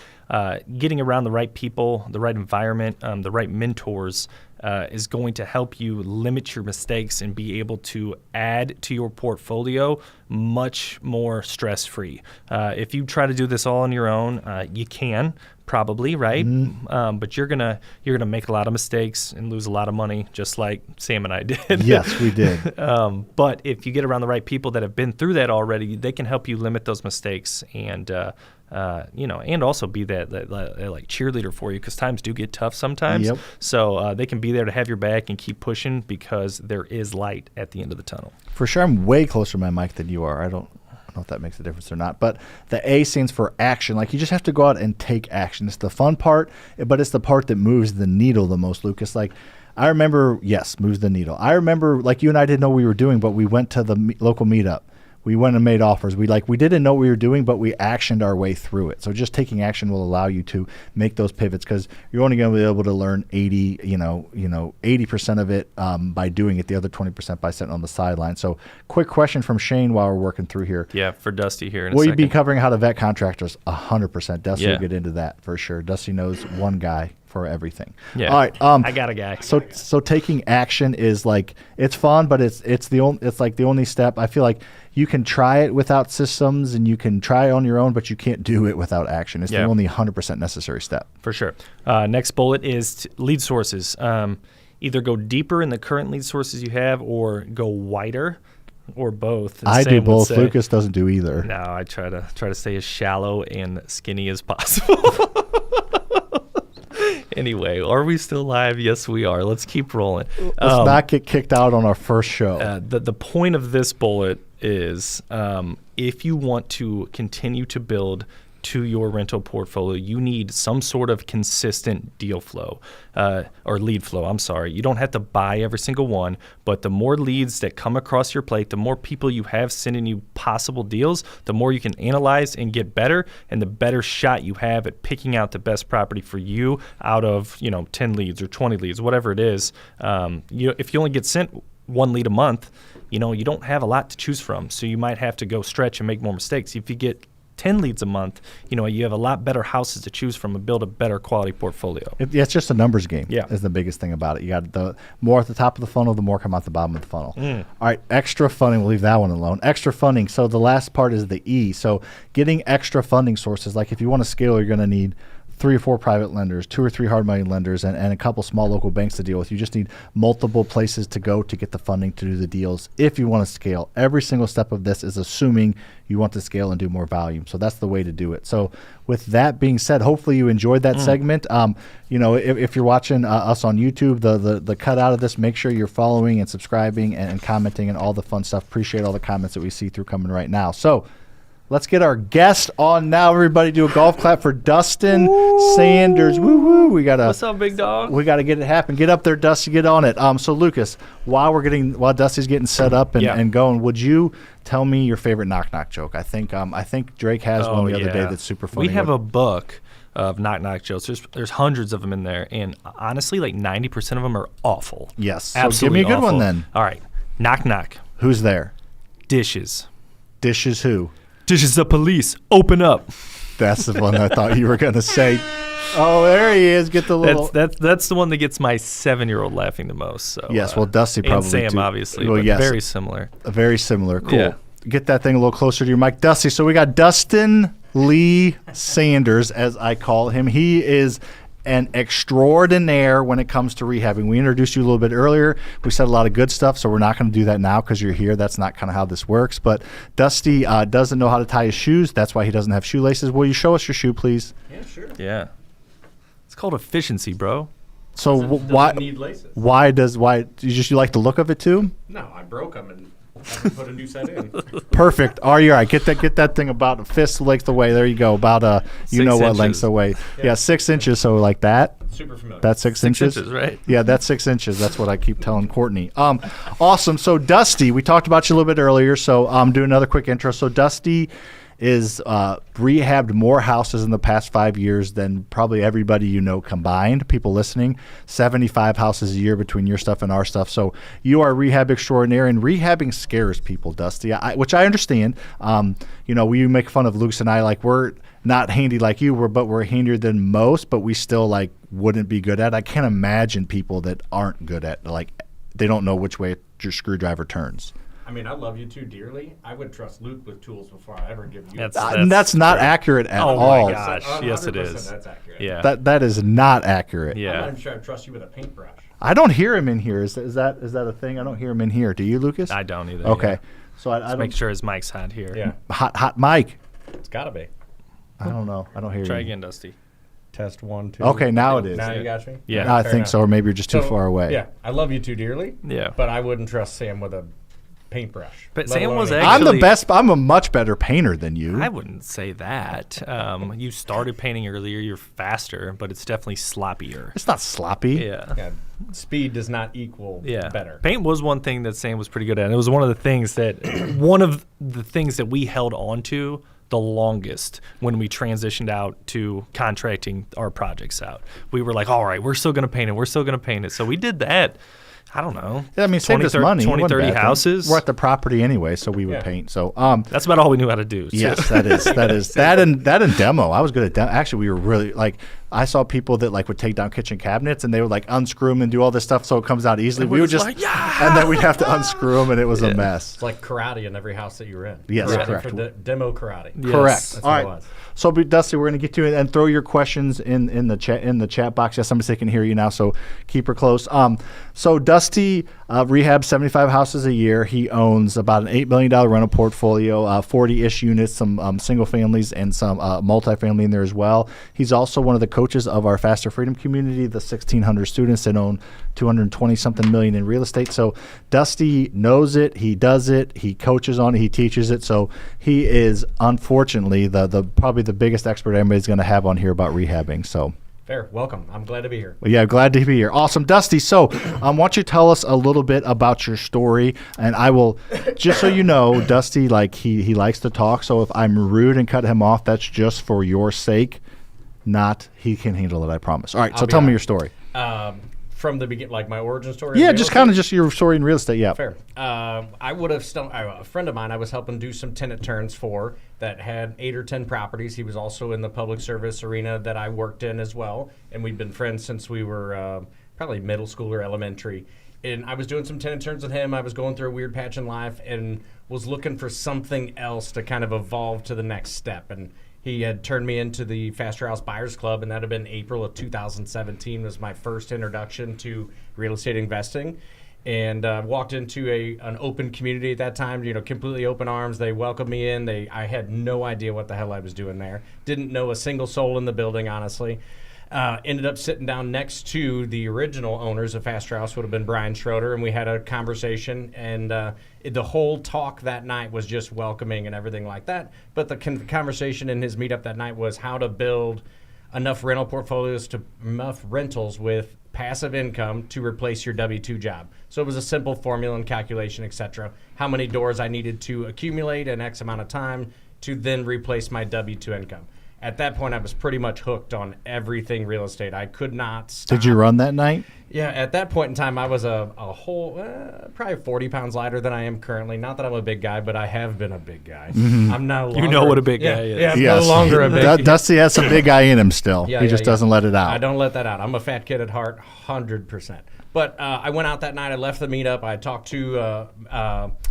getting around the right people, the right environment, the right mentors is going to help you limit your mistakes and be able to add to your portfolio much more stress-free. If you try to do this all on your own, you can. Probably, right? But you're gonna make a lot of mistakes and lose a lot of money, just like Sam and I did. Yes, we did. But if you get around the right people that have been through that already, they can help you limit those mistakes and and also be that like cheerleader for you, because times do get tough sometimes. Yep. So they can be there to have your back and keep pushing, because there is light at the end of the tunnel. For sure, I'm way closer to my mic than you are. I don't know if that makes a difference or not, but the A stands for action. Like, you just have to go out and take action. It's the fun part, but it's the part that moves the needle the most, Lucas. Like, I remember, moves the needle. I remember, like, you and I didn't know what we were doing, but we went to the local meetup. We went and made offers. We didn't know what we were doing, but we actioned our way through it. So just taking action will allow you to make those pivots, because you're only going to be able to learn 80% of it by doing it. The other 20% by sitting on the sideline. So quick question from Shane while we're working through here. Yeah, for Dusty here in a Will second. you be covering how to vet contractors? 100%. Dusty Yeah. will get into that for sure. Dusty knows one guy for everything. Yeah. All right. I got a guy. So taking action is like, it's fun, but it's like the only step. I feel like you can try it without systems and you can try it on your own, but you can't do it without action. It's the only 100% necessary step. For sure. Next bullet is lead sources. Either go deeper in the current lead sources you have, or go wider, or both. I do both. Lucas doesn't do either. No, I try to stay as shallow and skinny as possible. Anyway, are we still live? Yes, we are. Let's keep rolling. Let's not get kicked out on our first show. The point of this bullet is if you want to continue to build to your rental portfolio, you need some sort of consistent deal flow or lead flow. I'm sorry. You don't have to buy every single one, but the more leads that come across your plate, the more people you have sending you possible deals, the more you can analyze and get better, and the better shot you have at picking out the best property for you out of 10 leads or 20 leads, whatever it is. If you only get sent one lead a month, you don't have a lot to choose from, so you might have to go stretch and make more mistakes. If you get 10 leads a month, you have a lot better houses to choose from and build a better quality portfolio. It's just a numbers game. Yeah, is the biggest thing about it. You got the more at the top of the funnel, the more come out the bottom of the funnel. All right, extra funding. We'll leave that one alone. Extra funding. So the last part is the E. So getting extra funding sources. Like if you want to scale, you're going to need 3 or 4 private lenders, 2 or 3 hard money lenders, and a couple small local banks to deal with. You just need multiple places to go to get the funding to do the deals if you want to scale. Every single step of this is assuming you want to scale and do more volume. So that's the way to do it. So with that being said, hopefully you enjoyed that segment. If you're watching us on YouTube, the cut out of this, make sure you're following and subscribing and commenting and all the fun stuff. Appreciate all the comments that we see through coming right now. So let's get our guest on now. Everybody do a golf clap for Dustin Sanders. Woo woo. What's up, big dog? We gotta get it happen. Get up there, Dusty. Get on it. So Lucas, while Dusty's getting set up and going, would you tell me your favorite knock knock joke? I think Drake has one the other day that's super funny. We have a book of knock knock jokes. There's hundreds of them in there, and honestly, like 90% of them are awful. Yes. Absolutely. So give me a good awful. one then. All right. Knock knock. Who's there? Dishes. Dishes who? Dishes the police. Open up. That's the one I thought you were going to say. Oh, there he is. Get the little. That's the one that gets my 7-year-old laughing the most. So yes, well, Dusty probably and Sam too. Obviously, well, but yes, very similar. Very similar. Cool. Yeah. Get that thing a little closer to your mic, Dusty. So we got Dustin Lee Sanders, as I call him. He is an extraordinaire when it comes to rehabbing. We introduced you a little bit earlier. We said a lot of good stuff, so we're not going to do that now because you're here. That's not kind of how this works. But Dusty doesn't know how to tie his shoes. That's why he doesn't have shoelaces. Will you show us your shoe, please? Yeah, sure. Yeah. It's called efficiency, bro. So why? Need laces. Why you like the look of it too? No, I broke them and I can put a new set in. Perfect. Are you all right? Get that thing about a fist length away. There you go. About you 6 know what inches. length away. Yeah, 6 inches. So like that. Super familiar. That's 6 inches. 6 inches, right? Yeah, that's 6 inches. That's what I keep telling Courtney. Awesome. So Dusty, we talked about you a little bit earlier. So do another quick intro. So Dusty is rehabbed more houses in the past 5 years than probably everybody you know combined. People listening, 75 houses a year between your stuff and our stuff. So you are a rehab extraordinaire, and rehabbing scares people, Dusty, which I understand. We make fun of Luke's and I, like we're not handy like you were, but we're handier than most, but we still like wouldn't be good at. I can't imagine people that aren't good at, like they don't know which way your screwdriver turns. I mean, I love you too dearly. I would trust Luke with tools before I ever give you. That's not accurate at all. Oh my gosh! Yes, it is. That's accurate. Yeah. That is not accurate. I'm Yeah. not even sure I trust you with a paintbrush. I don't hear him in here. Is that a thing? I don't hear him in here. Do you, Lucas? I don't either. Okay. Yeah. So I Just don't make sure his mic's hot here. Yeah, hot mic. it's gotta be. I don't know. I don't hear Try you. again, Dusty. Test 1, 2. Okay, now it is. Now you got me. Yeah. I fair think enough. so, or maybe you're just too far away. Yeah, I love you too dearly. Yeah. But I wouldn't trust Sam with a paintbrush. But let Sam alone was a- actually- I'm the best. I'm a much better painter than you. I wouldn't say that. You started painting earlier. You're faster, but it's definitely sloppier. It's not sloppy. Yeah. Yeah, speed does not equal better. Paint was one thing that Sam was pretty good at. And it was one of the things that we held on to the longest when we transitioned out to contracting our projects out. We were like, all right, we're still going to paint it. We're still going to paint it. So we did that. I don't know. Yeah, I mean, save us money. 20, It wasn't 30 bad thing. houses. We're at the property anyway, so we would Yeah. paint. So That's about all we knew how to do. So. yes, that is that and demo. I was good at demo. Actually, we were really like. I saw people that like would take down kitchen cabinets and they would like unscrew them and do all this stuff so it comes out easily. And We we're would just just like, yeah! and then we'd have to unscrew them and it was a mess. It's like karate in every house that you were in. Yes, karate correct. For demo karate. Yes. Correct. That's All what right. it was. So, Dusty, we're going to get to it and throw your questions in the chat box. Yes, somebody can hear you now, so keep her close. So, Dusty. Dusty rehabs 75 houses a year. He owns about an $8 million rental portfolio, 40-ish units, some single families and some multifamily in there as well. He's also one of the coaches of our Faster Freedom community, the 1,600 students that own 220-something million in real estate. So Dusty knows it. He does it. He coaches on it. He teaches it. So he is, unfortunately, the probably the biggest expert anybody's going to have on here about rehabbing. So. Fair. Welcome. I'm glad to be here. Well, yeah, glad to be here. Awesome. Dusty, so why don't you tell us a little bit about your story? And I will, just so you know, Dusty, like he likes to talk. So if I'm rude and cut him off, that's just for your sake. Not he can handle it, I promise. All right, so tell me your story. From the beginning, like my origin story? Yeah, just kind of just your story in real estate, yeah. Fair. I would have a friend of mine I was helping do some tenant turns for that had 8 or 10 properties. He was also in the public service arena that I worked in as well, and we'd been friends since we were probably middle school or elementary. And I was doing some tenant turns with him. I was going through a weird patch in life and was looking for something else to kind of evolve to the next step. And he had turned me into the Faster House Buyers Club, and that had been April of 2017 was my first introduction to real estate investing. And walked into an open community at that time, completely open arms. They welcomed me in. I had no idea what the hell I was doing there. Didn't know a single soul in the building, honestly. Ended up sitting down next to the original owners of Faster House, would have been Brian Schroeder, and we had a conversation. And the whole talk that night was just welcoming and everything like that. But the conversation in his meetup that night was how to build enough rental portfolios enough rentals with passive income to replace your W-2 job. So it was a simple formula and calculation, etc. How many doors I needed to accumulate in X amount of time to then replace my W-2 income. At that point, I was pretty much hooked on everything real estate. I could not stop. Did you run that night? Yeah, at that point in time, I was a whole, probably 40 pounds lighter than I am currently. Not that I'm a big guy, but I have been a big guy. Mm-hmm. I'm no longer. You know what a big guy is. Yeah, I'm no longer a big guy. Dusty has some big guy in him still. He just doesn't let it out. I don't let that out. I'm a fat kid at heart, 100%. But I went out that night. I left the meetup. I talked to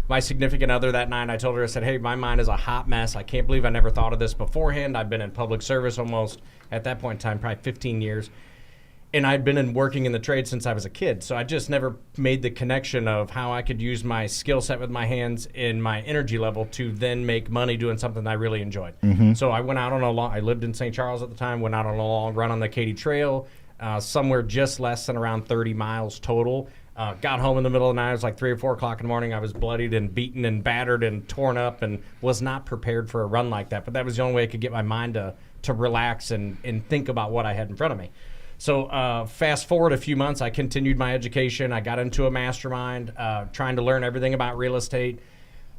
my significant other that night. I told her, I said, hey, my mind is a hot mess. I can't believe I never thought of this beforehand. I've been in public service almost, at that point in time, probably 15 years. And I'd been working in the trade since I was a kid. So I just never made the connection of how I could use my skill set with my hands and my energy level to then make money doing something I really enjoyed. Mm-hmm. So I went out on I lived in St. Charles at the time, went out on a long run on the Katy Trail, somewhere just less than around 30 miles total. Got home in the middle of the night. It was like 3 or 4 o'clock in the morning. I was bloodied and beaten and battered and torn up and was not prepared for a run like that. But that was the only way I could get my mind to relax and think about what I had in front of me. So fast forward a few months, I continued my education. I got into a mastermind, trying to learn everything about real estate.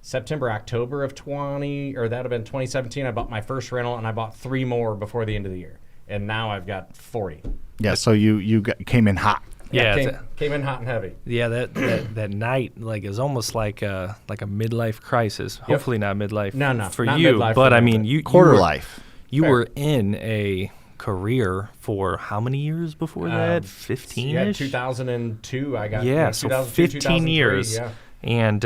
September, October of 2017, I bought my first rental, and I bought 3 more before the end of the year. And now I've got 40. Yeah, so you came in hot. Yeah, came in hot and heavy. Yeah, that night, like, is almost like a midlife crisis. Yep. Hopefully not midlife for not you, midlife but I mean you quarter were, life. You were in a career for how many years before that? 15-ish? Yeah, 2002 I got. Yeah, so 15 years. Yeah. And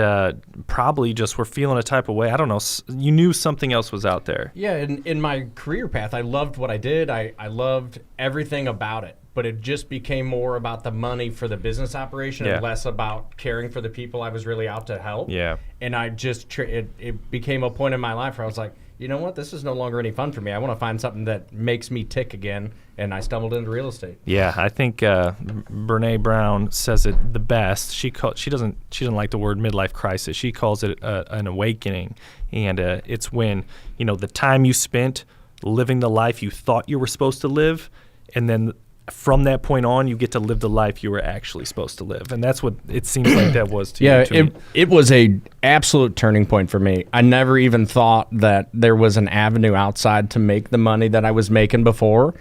probably just were feeling a type of way. I don't know. You knew something else was out there. Yeah, in my career path, I loved what I did. I loved everything about it. But it just became more about the money for the business operation and less about caring for the people I was really out to help. Yeah. And I just, it became a point in my life where I was like, you know what, this is no longer any fun for me. I want to find something that makes me tick again. And I stumbled into real estate. Yeah, I think Brené Brown says it the best. She doesn't like the word midlife crisis. She calls it an awakening. And it's when, the time you spent living the life you thought you were supposed to live, and then from that point on, you get to live the life you were actually supposed to live. And that's what it seems like that was to you. Yeah, it was a absolute turning point for me. I never even thought that there was an avenue outside to make the money that I was making before,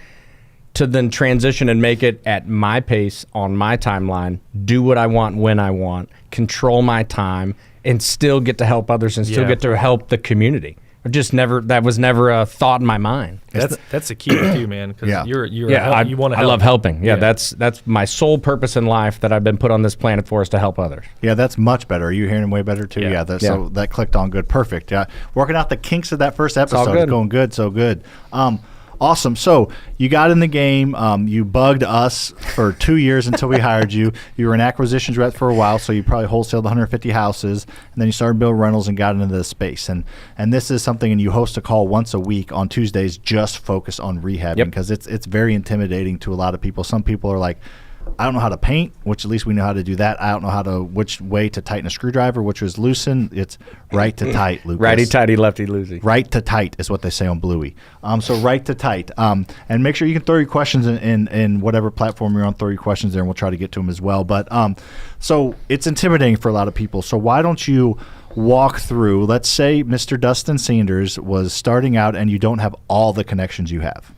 to then transition and make it at my pace, on my timeline, do what I want when I want, control my time, and still get to help others and still get to help the community. That was never a thought in my mind. That's the key with you, man. Because you want to help. I love helping. Yeah, that's my sole purpose in life that I've been put on this planet for, is to help others. Yeah, that's much better. Are you hearing him way better too? Yeah. So that clicked on good. Perfect. Yeah, working out the kinks of that first episode. Going good. So good. Awesome. So you got in the game. You bugged us for 2 years until we hired you. You were an acquisitions rep for a while, so you probably wholesaled 150 houses, and then you started building rentals and got into this space. And this is something, and you host a call once a week on Tuesdays just focused on rehabbing because it's very intimidating to a lot of people. Some people are like, I don't know how to paint, which at least we know how to do that. I don't know which way to tighten a screwdriver, which was loosen. It's right to tight, Lucas. Righty tighty, lefty loosey. Right to tight is what they say on Bluey. So right to tight. And make sure you can throw your questions in whatever platform you're on. Throw your questions there, and we'll try to get to them as well. But so it's intimidating for a lot of people. So why don't you walk through? Let's say Mr. Dustin Sanders was starting out, and you don't have all the connections you have.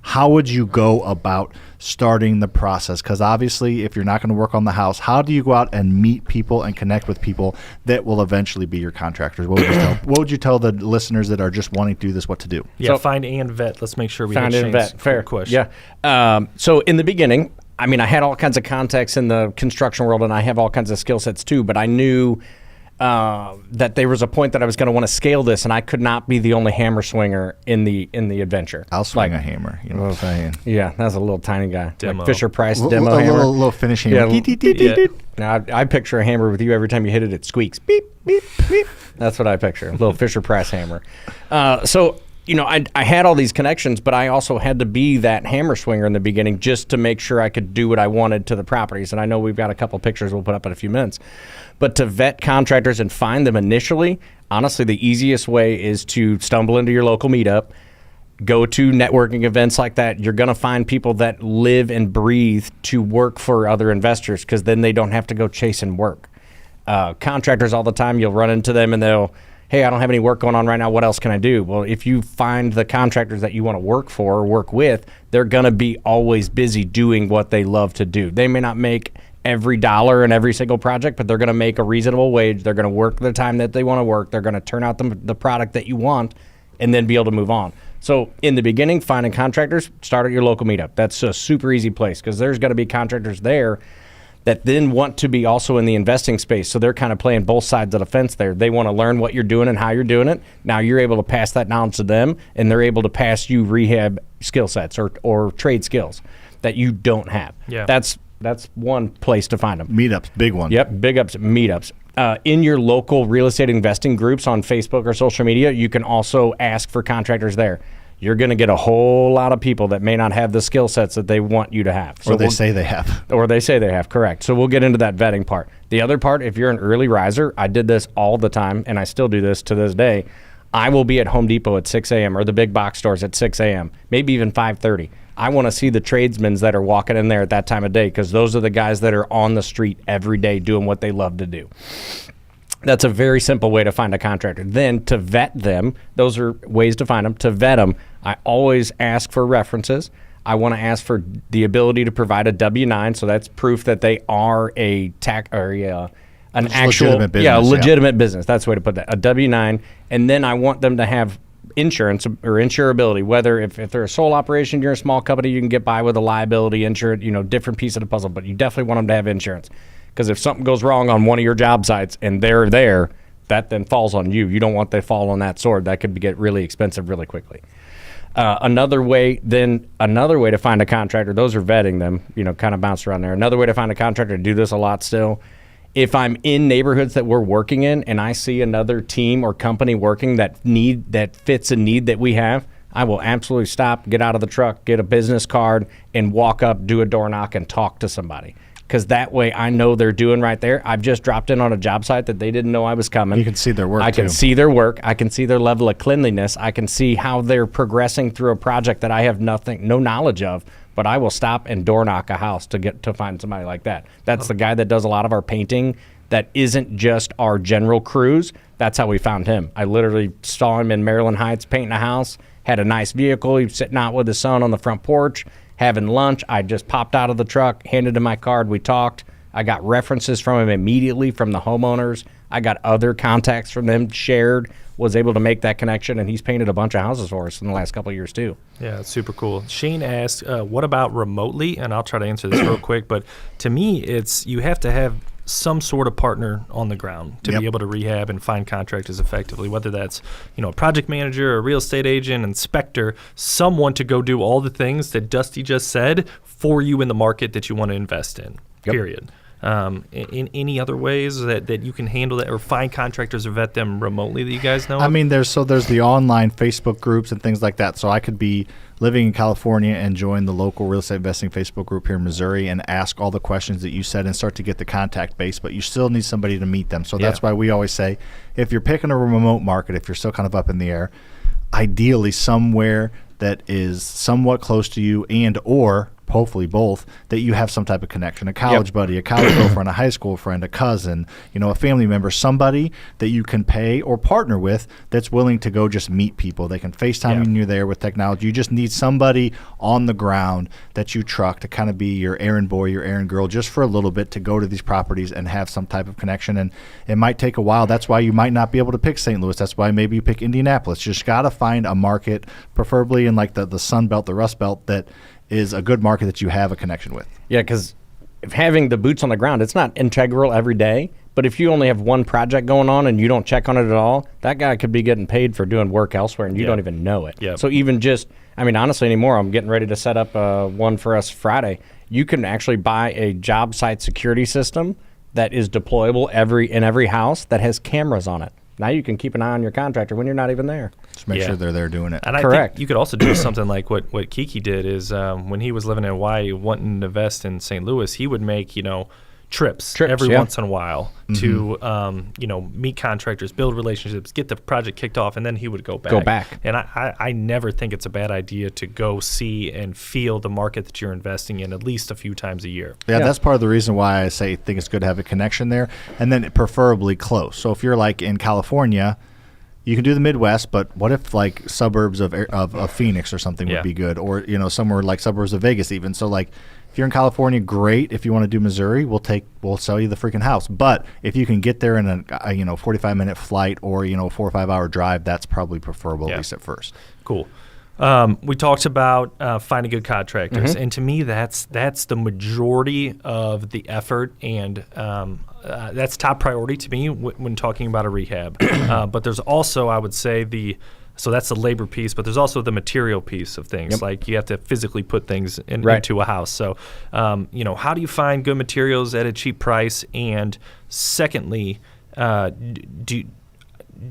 How would you go about starting the process? Because obviously, if you're not going to work on the house, how do you go out and meet people and connect with people that will eventually be your contractors? What would you tell the listeners that are just wanting to do this what to do? Yeah, find and vet. Let's make sure we find and vet. Fair question. Yeah. So in the beginning, I mean, I had all kinds of contacts in the construction world, and I have all kinds of skill sets too. But I knew that there was a point that I was going to want to scale this, and I could not be the only hammer swinger in the adventure. I'll swing a hammer. You know what I'm saying? Yeah, that's a little tiny guy, Demo. like Fisher Price demo a hammer. little finish hammer. Yeah. Now I picture a hammer with you. Every time you hit it, it squeaks. Beep beep beep. That's what I picture. A little Fisher Price hammer. So you know, I had all these connections, but I also had to be that hammer swinger in the beginning just to make sure I could do what I wanted to the properties. And I know we've got a couple pictures we'll put up in a few minutes. But to vet contractors and find them initially, honestly, the easiest way is to stumble into your local meetup, go to networking events like that. You're going to find people that live and breathe to work for other investors because then they don't have to go chasing work. Contractors all the time, you'll run into them and they'll, hey, I don't have any work going on right now. What else can I do? Well, if you find the contractors that you want to work for or work with, they're going to be always busy doing what they love to do. They may not make every dollar in every single project, but they're going to make a reasonable wage. They're going to work the time that they want to work. They're going to turn out the product that you want and then be able to move on. So in the beginning, finding contractors, start at your local meetup. That's a super easy place because there's going to be contractors there that then want to be also in the investing space. So they're kind of playing both sides of the fence there. They want to learn what you're doing and how you're doing it. Now you're able to pass that knowledge to them, and they're able to pass you rehab skill sets or trade skills that you don't have. Yeah. That's one place to find them. Meetups, big one. Yep, big ups, meetups. In your local real estate investing groups on Facebook or social media, you can also ask for contractors there. You're going to get a whole lot of people that may not have the skill sets that they want you to have. So they say they have. Or they say they have, correct. So we'll get into that vetting part. The other part, if you're an early riser, I did this all the time, and I still do this to this day. I will be at Home Depot at 6 a.m. or the big box stores at 6 a.m., maybe even 5:30. I want to see the tradesmen that are walking in there at that time of day because those are the guys that are on the street every day doing what they love to do. That's a very simple way to find a contractor. Then to vet them, those are ways to find them. To vet them, I always ask for references. I want to ask for the ability to provide a W-9, so that's proof that they are a an actual legitimate business, legitimate business. That's the way to put that. A W-9, and then I want them to have insurance or insurability. Whether if they're a sole operation, you're a small company, you can get by with a liability insurance. Different piece of the puzzle, but you definitely want them to have insurance. Because if something goes wrong on one of your job sites and they're there, that then falls on you. You don't want that fall on that sword. That could get really expensive really quickly. Another way to find a contractor, those are vetting them, kind of bounce around there. Another way to find a contractor, do this a lot still. If I'm in neighborhoods that we're working in and I see another team or company working that fits a need that we have, I will absolutely stop, get out of the truck, get a business card, and walk up, do a door knock, and talk to somebody. Because that way I know they're doing right there. I've just dropped in on a job site that they didn't know I was coming. You can see their work, I can see their work. I can see their level of cleanliness. I can see how they're progressing through a project that I have no knowledge of, but I will stop and door knock a house to find somebody like that. That's the guy that does a lot of our painting that isn't just our general crews. That's how we found him. I literally saw him in Maryland Heights painting a house, had a nice vehicle. He was sitting out with his son on the front porch, having lunch. I just popped out of the truck, handed him my card. We talked. I got references from him immediately from the homeowners. I got other contacts from them shared, was able to make that connection, and he's painted a bunch of houses for us in the last couple of years too. Yeah, it's super cool. Shane asked, what about remotely? And I'll try to answer this real quick, but to me, you have to have some sort of partner on the ground to be able to rehab and find contractors effectively, whether that's, a project manager, a real estate agent, inspector, someone to go do all the things that Dusty just said for you in the market that you want to invest in, period. In any other ways that you can handle that or find contractors or vet them remotely that you guys know? I mean, there's the online Facebook groups and things like that. So I could be living in California and join the local real estate investing Facebook group here in Missouri and ask all the questions that you said and start to get the contact base, but you still need somebody to meet them. So that's why we always say, if you're picking a remote market, if you're still kind of up in the air, ideally somewhere that is somewhat close to you and or hopefully both, that you have some type of connection, a college buddy, a college girlfriend, a high school friend, a cousin, a family member, somebody that you can pay or partner with that's willing to go just meet people. They can FaceTime when you're there with technology. You just need somebody on the ground that you truck to kind of be your errand boy, your errand girl, just for a little bit to go to these properties and have some type of connection. And it might take a while. That's why you might not be able to pick St. Louis. That's why maybe you pick Indianapolis. You just got to find a market, preferably in like the Sun Belt, the Rust Belt, that is a good market that you have a connection with. Yeah, because having the boots on the ground, it's not integral every day, but if you only have one project going on and you don't check on it at all, that guy could be getting paid for doing work elsewhere and you don't even know it. So even just, honestly anymore, I'm getting ready to set up one for us Friday. You can actually buy a job site security system that is deployable in every house that has cameras on it. Now you can keep an eye on your contractor when you're not even there. Just make sure they're there doing it. And I think you could also do something like what Kiki did is when he was living in Hawaii wanting to invest in St. Louis, he would make, trips every once in a while to, meet contractors, build relationships, get the project kicked off, and then he would go back. And I never think it's a bad idea to go see and feel the market that you're investing in at least a few times a year. Yeah, that's part of the reason why I think it's good to have a connection there, and then preferably close. So if you're like in California, you can do the Midwest, but what if like suburbs of Phoenix or something would be good, or somewhere like suburbs of Vegas even. So like if you're in California, great. If you want to do Missouri, we'll sell you the freaking house. But if you can get there in a 45-minute flight or 4 or 5 hour drive, that's probably preferable at least at first. Cool. We talked about finding good contractors, and to me, that's the majority of the effort, and that's top priority to me when talking about a rehab. But there's also, I would say, so that's the labor piece, but there's also the material piece of things. Like you have to physically put things into a house. So, how do you find good materials at a cheap price? And secondly, do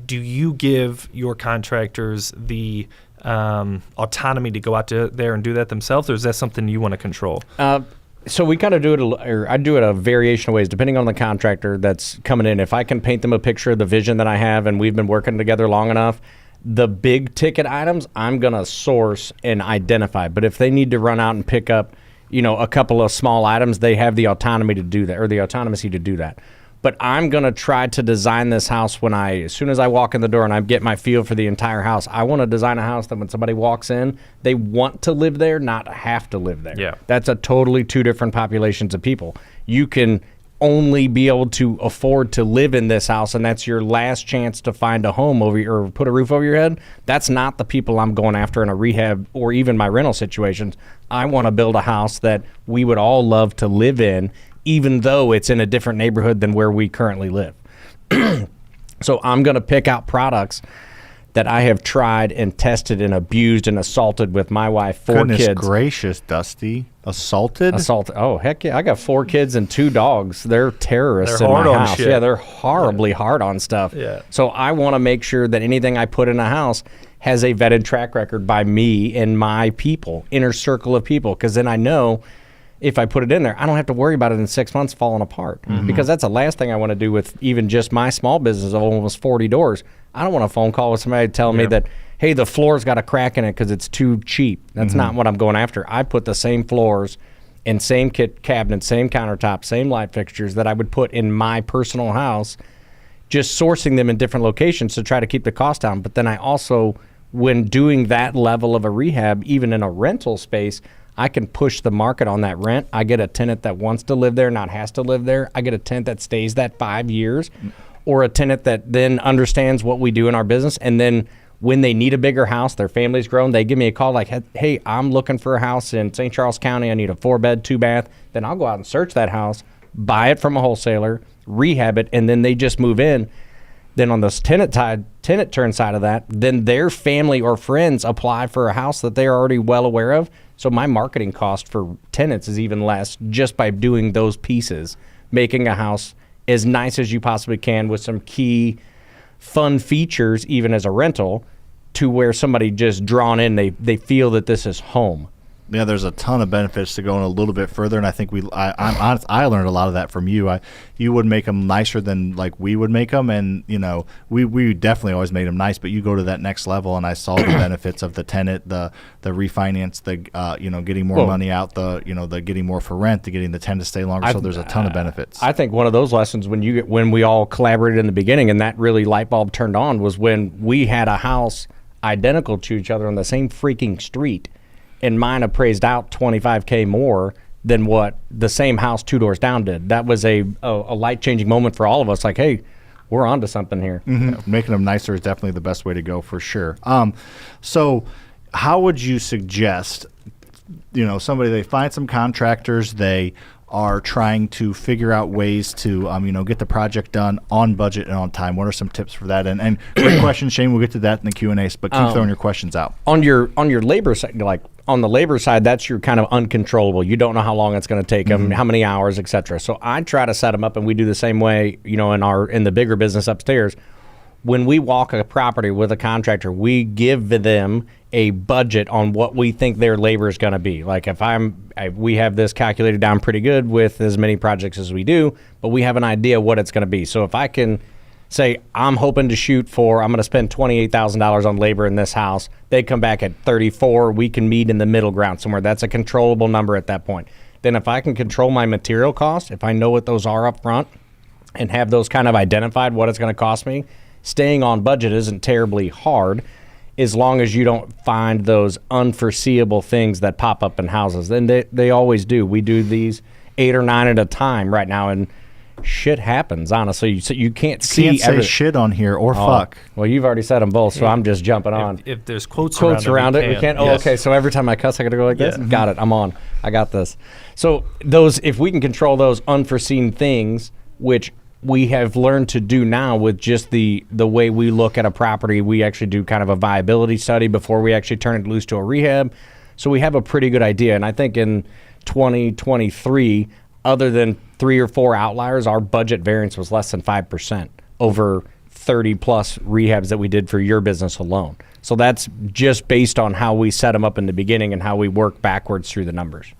you give your contractors the autonomy to go out there and do that themselves, or is that something you want to control? So we kind of do it, or I do it a variation of ways, depending on the contractor that's coming in. If I can paint them a picture of the vision that I have and we've been working together long enough, the big ticket items I'm going to source and identify. But if they need to run out and pick up, a couple of small items, they have the autonomy to do that, or the autonomy to do that. But I'm going to try to design this house as soon as I walk in the door and I get my feel for the entire house. I want to design a house that when somebody walks in, they want to live there, not have to live there. Yeah. That's a totally two different populations of people. You can only be able to afford to live in this house, and that's your last chance to find a home or put a roof over your head. That's not the people I'm going after in a rehab or even my rental situations. I want to build a house that we would all love to live in, even though it's in a different neighborhood than where we currently live. So I'm going to pick out products that I have tried and tested and abused and assaulted with my wife, 4 kids. Goodness gracious, Dusty. Assaulted? Oh, heck yeah. I got 4 kids and 2 dogs. They're terrorists in my house. Shit. Yeah, they're horribly hard on stuff. Yeah. So I want to make sure that anything I put in a house has a vetted track record by me and my people, inner circle of people, because then I know if I put it in there, I don't have to worry about it in 6 months falling apart. Because that's the last thing I want to do with even just my small business of almost 40 doors. I don't want a phone call with somebody telling me that, hey, the floor's got a crack in it because it's too cheap. That's not what I'm going after. I put the same floors and same cabinets, same countertops, same light fixtures that I would put in my personal house, just sourcing them in different locations to try to keep the cost down. But then I also, when doing that level of a rehab, even in a rental space, I can push the market on that rent. I get a tenant that wants to live there, not has to live there. I get a tenant that stays that 5 years, or a tenant that then understands what we do in our business. And then when they need a bigger house, their family's grown, they give me a call like, hey, I'm looking for a house in St. Charles County. I need a 4-bed, 2-bath. Then I'll go out and search that house, buy it from a wholesaler, rehab it, and then they just move in. Then on this tenant turn side of that, then their family or friends apply for a house that they're already well aware of. So my marketing cost for tenants is even less just by doing those pieces, making a house as nice as you possibly can with some key fun features, even as a rental, to where somebody just drawn in, they feel that this is home. Yeah, there's a ton of benefits to going a little bit further, and I think I'm honest, I learned a lot of that from you. You would make them nicer than like we would make them, and we definitely always made them nice. But you go to that next level, and I saw the benefits of the tenant, the refinance, the getting more money out, the getting more for rent, the getting the tenant to stay longer. So there's a ton of benefits. I think one of those lessons when we all collaborated in the beginning, and that really light bulb turned on, was when we had a house identical to each other on the same freaking street. And mine appraised out $25K more than what the same house 2 doors down did. That was a life-changing moment for all of us. Like, hey, we're onto something here. Mm-hmm. Making them nicer is definitely the best way to go for sure. So how would you suggest, somebody, they find some contractors, they are trying to figure out ways to, get the project done on budget and on time. What are some tips for that? And great question, Shane. We'll get to that in the Q&A, but keep throwing your questions out. On your labor side, on the labor side, that's your kind of uncontrollable. You don't know how long it's going to take them, how many hours, etc. So I try to set them up, and we do the same way, in the bigger business upstairs. When we walk a property with a contractor, we give them a budget on what we think their labor is going to be. Like we have this calculated down pretty good with as many projects as we do, but we have an idea what it's going to be. So if I can say I'm hoping to shoot for, I'm going to spend $28,000 on labor in this house, they come back at 34, we can meet in the middle ground somewhere. That's a controllable number at that point. Then if I can control my material costs, if I know what those are up front and have those kind of identified what it's going to cost me, staying on budget isn't terribly hard as long as you don't find those unforeseeable things that pop up in houses. And they always do. We do these 8 or 9 at a time right now, and shit happens, honestly. You can't see can't say shit on here or fuck. Well, you've already said them both, so I'm just jumping on. If there's quotes around it, we can't. Oh, yes. Okay. So every time I cuss, I got to go like this? Got it. I'm on. I got this. So if we can control those unforeseen things, which we have learned to do now with just the way we look at a property. We actually do kind of a viability study before we actually turn it loose to a rehab. So we have a pretty good idea. And I think in 2023, other than 3 or 4 outliers, our budget variance was less than 5% over 30 plus rehabs that we did for your business alone. So that's just based on how we set them up in the beginning and how we work backwards through the numbers.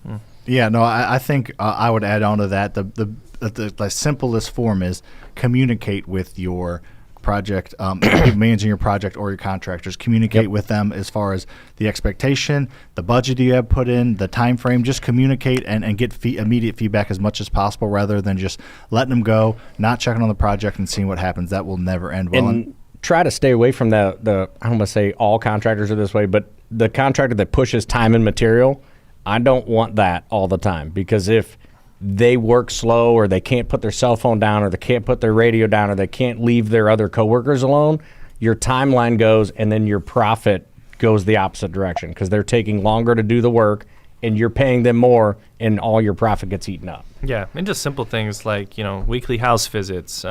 Yeah, no, I think I would add on to that. The simplest form is communicate with your project, managing your project or your contractors. Communicate with them as far as the expectation, the budget you have put in, the time frame. Just communicate and get immediate feedback as much as possible, rather than just letting them go, not checking on the project and seeing what happens. That will never end well. And try to stay away from the I don't want to say all contractors are this way, but the contractor that pushes time and material, I don't want that all the time, because if they work slow, or they can't put their cell phone down, or they can't put their radio down, or they can't leave their other coworkers alone, your timeline goes, and then your profit goes the opposite direction, because they're taking longer to do the work and you're paying them more, and all your profit gets eaten up. Yeah, and just simple things like, weekly house visits.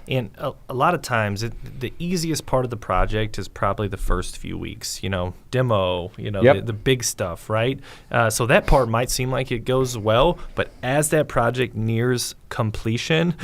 And a lot of times, the easiest part of the project is probably the first few weeks, demo, the big stuff, right? So that part might seem like it goes well, but as that project nears completion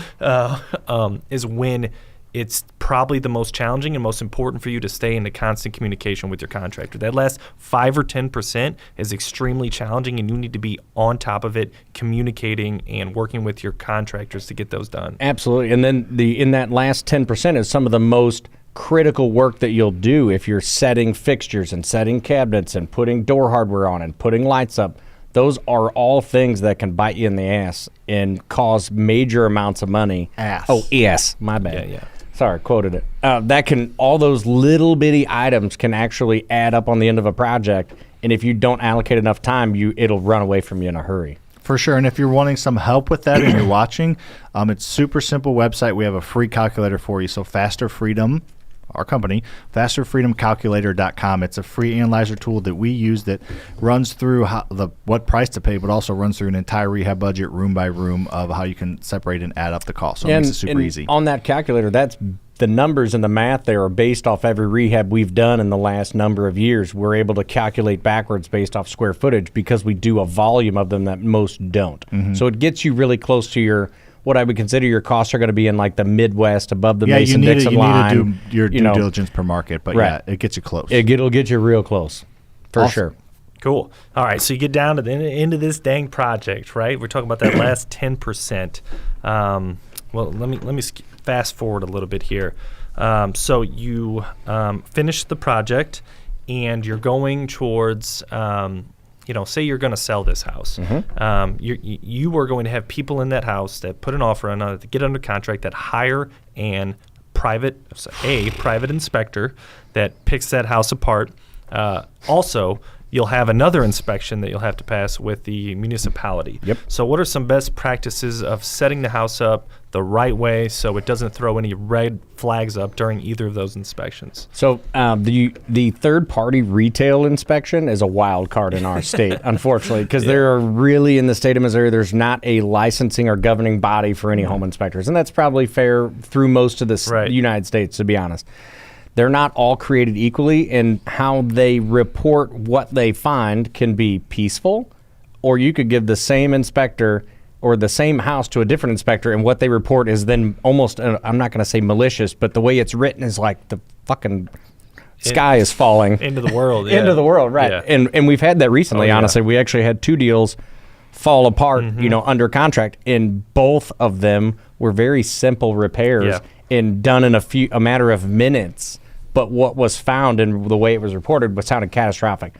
is when it's probably the most challenging and most important for you to stay in the constant communication with your contractor. That last 5 or 10% is extremely challenging, and you need to be on top of it, communicating and working with your contractors to get those done. Absolutely. And then in that last 10% is some of the most critical work that you'll do if you're setting fixtures and setting cabinets and putting door hardware on and putting lights up. Those are all things that can bite you in the ass and cause major amounts of money. Ass. Oh, yes. My bad. Yeah. Sorry, quoted it. All those little bitty items can actually add up on the end of a project, and if you don't allocate enough time, it'll run away from you in a hurry. For sure, and if you're wanting some help with that and you're watching, it's super simple website. We have a free calculator for you. So Faster Freedom our company, fasterfreedomcalculator.com. It's a free analyzer tool that we use that runs through what price to pay, but also runs through an entire rehab budget, room by room, of how you can separate and add up the cost. So it makes it super easy. On that calculator, that's the numbers and the math there are based off every rehab we've done in the last number of years. We're able to calculate backwards based off square footage because we do a volume of them that most don't. So it gets you really close to what I would consider your costs are going to be in like the Midwest, above the Mason-Dixon line. You need to do your due diligence per market, but yeah, it gets you close. It'll get you real close, for sure. Cool. All right, so you get down to the end of this dang project, right? We're talking about that last 10%. Well, let me fast forward a little bit here. So you finish the project, and you're going towards, say you're going to sell this house. You are going to have people in that house that put an offer on it, that get under contract, that hire a private inspector that picks that house apart. Also, you'll have another inspection that you'll have to pass with the municipality. So what are some best practices of setting the house up the right way so it doesn't throw any red flags up during either of those inspections? So the third-party retail inspection is a wild card in our state, unfortunately, because there are really, in the state of Missouri, there's not a licensing or governing body for any home inspectors. And that's probably fair through most of the United States, to be honest. They're not all created equally, and how they report what they find can be peaceful, or you could give the same inspector or the same house to a different inspector, and what they report is then almost, I'm not going to say malicious, but the way it's written is like the fucking sky is falling. Into the world. Into the world, right. Yeah. And we've had that recently, honestly. We actually had 2 deals fall apart, under contract, and both of them were very simple repairs and done in a matter of minutes. But what was found and the way it was reported sounded catastrophic.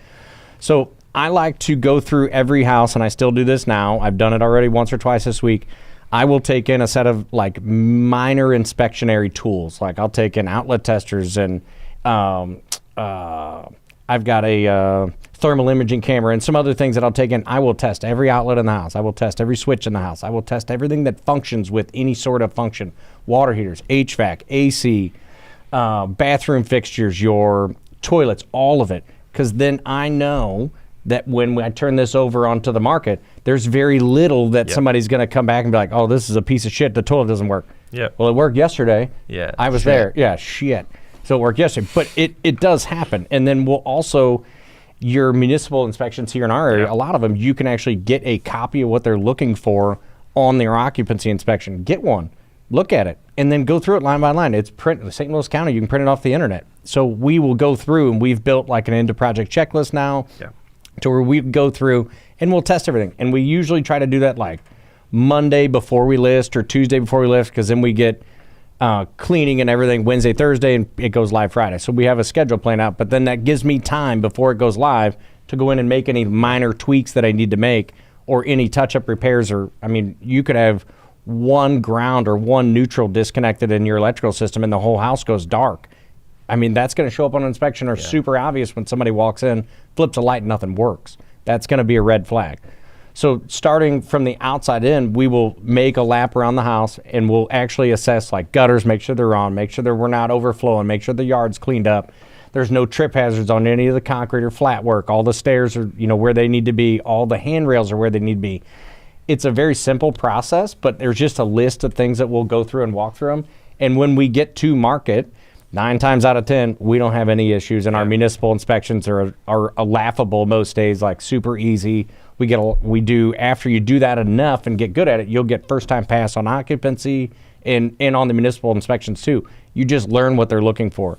So I like to go through every house, and I still do this now. I've done it already once or twice this week. I will take in a set of like minor inspectionary tools. Like I'll take in outlet testers, and I've got a thermal imaging camera and some other things that I'll take in. I will test every outlet in the house. I will test every switch in the house. I will test everything that functions with any sort of function. Water heaters, HVAC, AC, bathroom fixtures, your toilets, all of it. Because then I know that when I turn this over onto the market, there's very little that somebody's going to come back and be like, oh, this is a piece of shit. The toilet doesn't work. Well, it worked yesterday. I was there. Shit. So it worked yesterday. But it does happen. And then we'll also, your municipal inspections here in our area, a lot of them, you can actually get a copy of what they're looking for on their occupancy inspection. Get one. Look at it, and then go through it line by line. It's print. St. Louis County, you can print it off the internet. So we will go through, and we've built like an end-of-project checklist now to where we go through, and we'll test everything. And we usually try to do that like Monday before we list or Tuesday before we list, because then we get cleaning and everything Wednesday, Thursday, and it goes live Friday. So we have a schedule planned out, but then that gives me time before it goes live to go in and make any minor tweaks that I need to make or any touch-up repairs. Or, I mean, you could have one ground or one neutral disconnected in your electrical system and the whole house goes dark. I mean, that's going to show up on inspection or super obvious when somebody walks in, flips a light, and nothing works. That's going to be a red flag. So starting from the outside in, we will make a lap around the house, and we'll actually assess like gutters, make sure they're on, make sure that we're not overflowing, make sure the yard's cleaned up. There's no trip hazards on any of the concrete or flat work. All the stairs are, where they need to be. All the handrails are where they need to be. It's a very simple process, but there's just a list of things that we'll go through and walk through them. And when we get to market, 9 times out of 10, we don't have any issues. And our municipal inspections are laughable most days, like super easy. We do, after you do that enough and get good at it, you'll get first-time pass on occupancy and on the municipal inspections too. You just learn what they're looking for.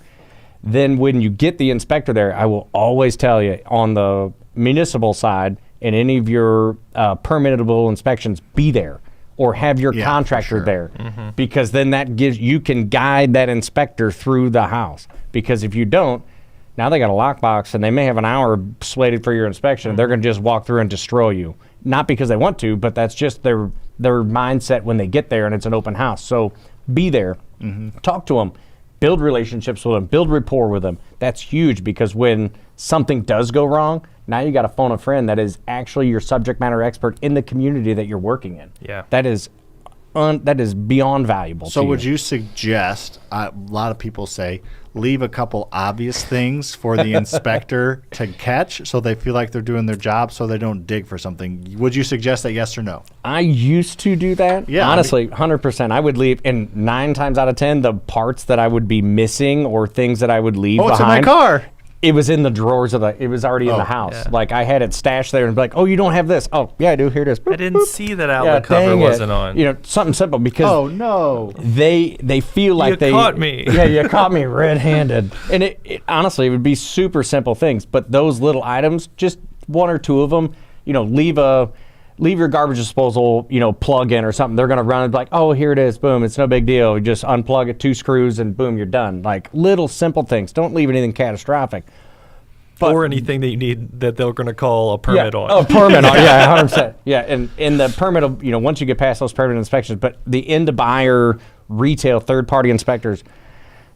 Then when you get the inspector there, I will always tell you on the municipal side, and any of your permittable inspections, be there or have your contractor there, because then that gives, you can guide that inspector through the house. Because if you don't, now they got a lockbox and they may have an hour slated for your inspection. They're going to just walk through and destroy you. Not because they want to, but that's just their mindset when they get there and it's an open house. So be there, talk to them, build relationships with them, build rapport with them. That's huge, because when something does go wrong, now you got to phone a friend that is actually your subject matter expert in the community that you're working in. Yeah. That is beyond valuable. So to would you suggest, a lot of people say, leave a couple obvious things for the inspector to catch so they feel like they're doing their job so they don't dig for something? Would you suggest that, yes or no? I used to do that. Yeah, honestly, 100%. I would leave, and 9 times out of 10, the parts that I would be missing or things that I would leave behind. It's in my car. It was in the drawers it was already in the house. Yeah. Like I had it stashed there and be like, oh, you don't have this. Oh, yeah, I do. Here it is. Boop, I didn't boop. see that outlet cover dang wasn't it. on. You know, something simple because Oh, no. they feel like You caught me. Yeah, you caught me red-handed. And it honestly, it would be super simple things, but those little items, just 1 or 2 of them, you know, leave your garbage disposal, you know, plug in or something. They're gonna run and be like, oh, here it is, boom, it's no big deal. You just unplug it, 2 screws, and boom, you're done. Like little simple things. Don't leave anything catastrophic. or anything that you need that they're going to call a permit on. Oh, permit on, yeah, 100%. Yeah, and the permit, you know, once you get past those permit inspections, but the end-to-buyer retail third-party inspectors,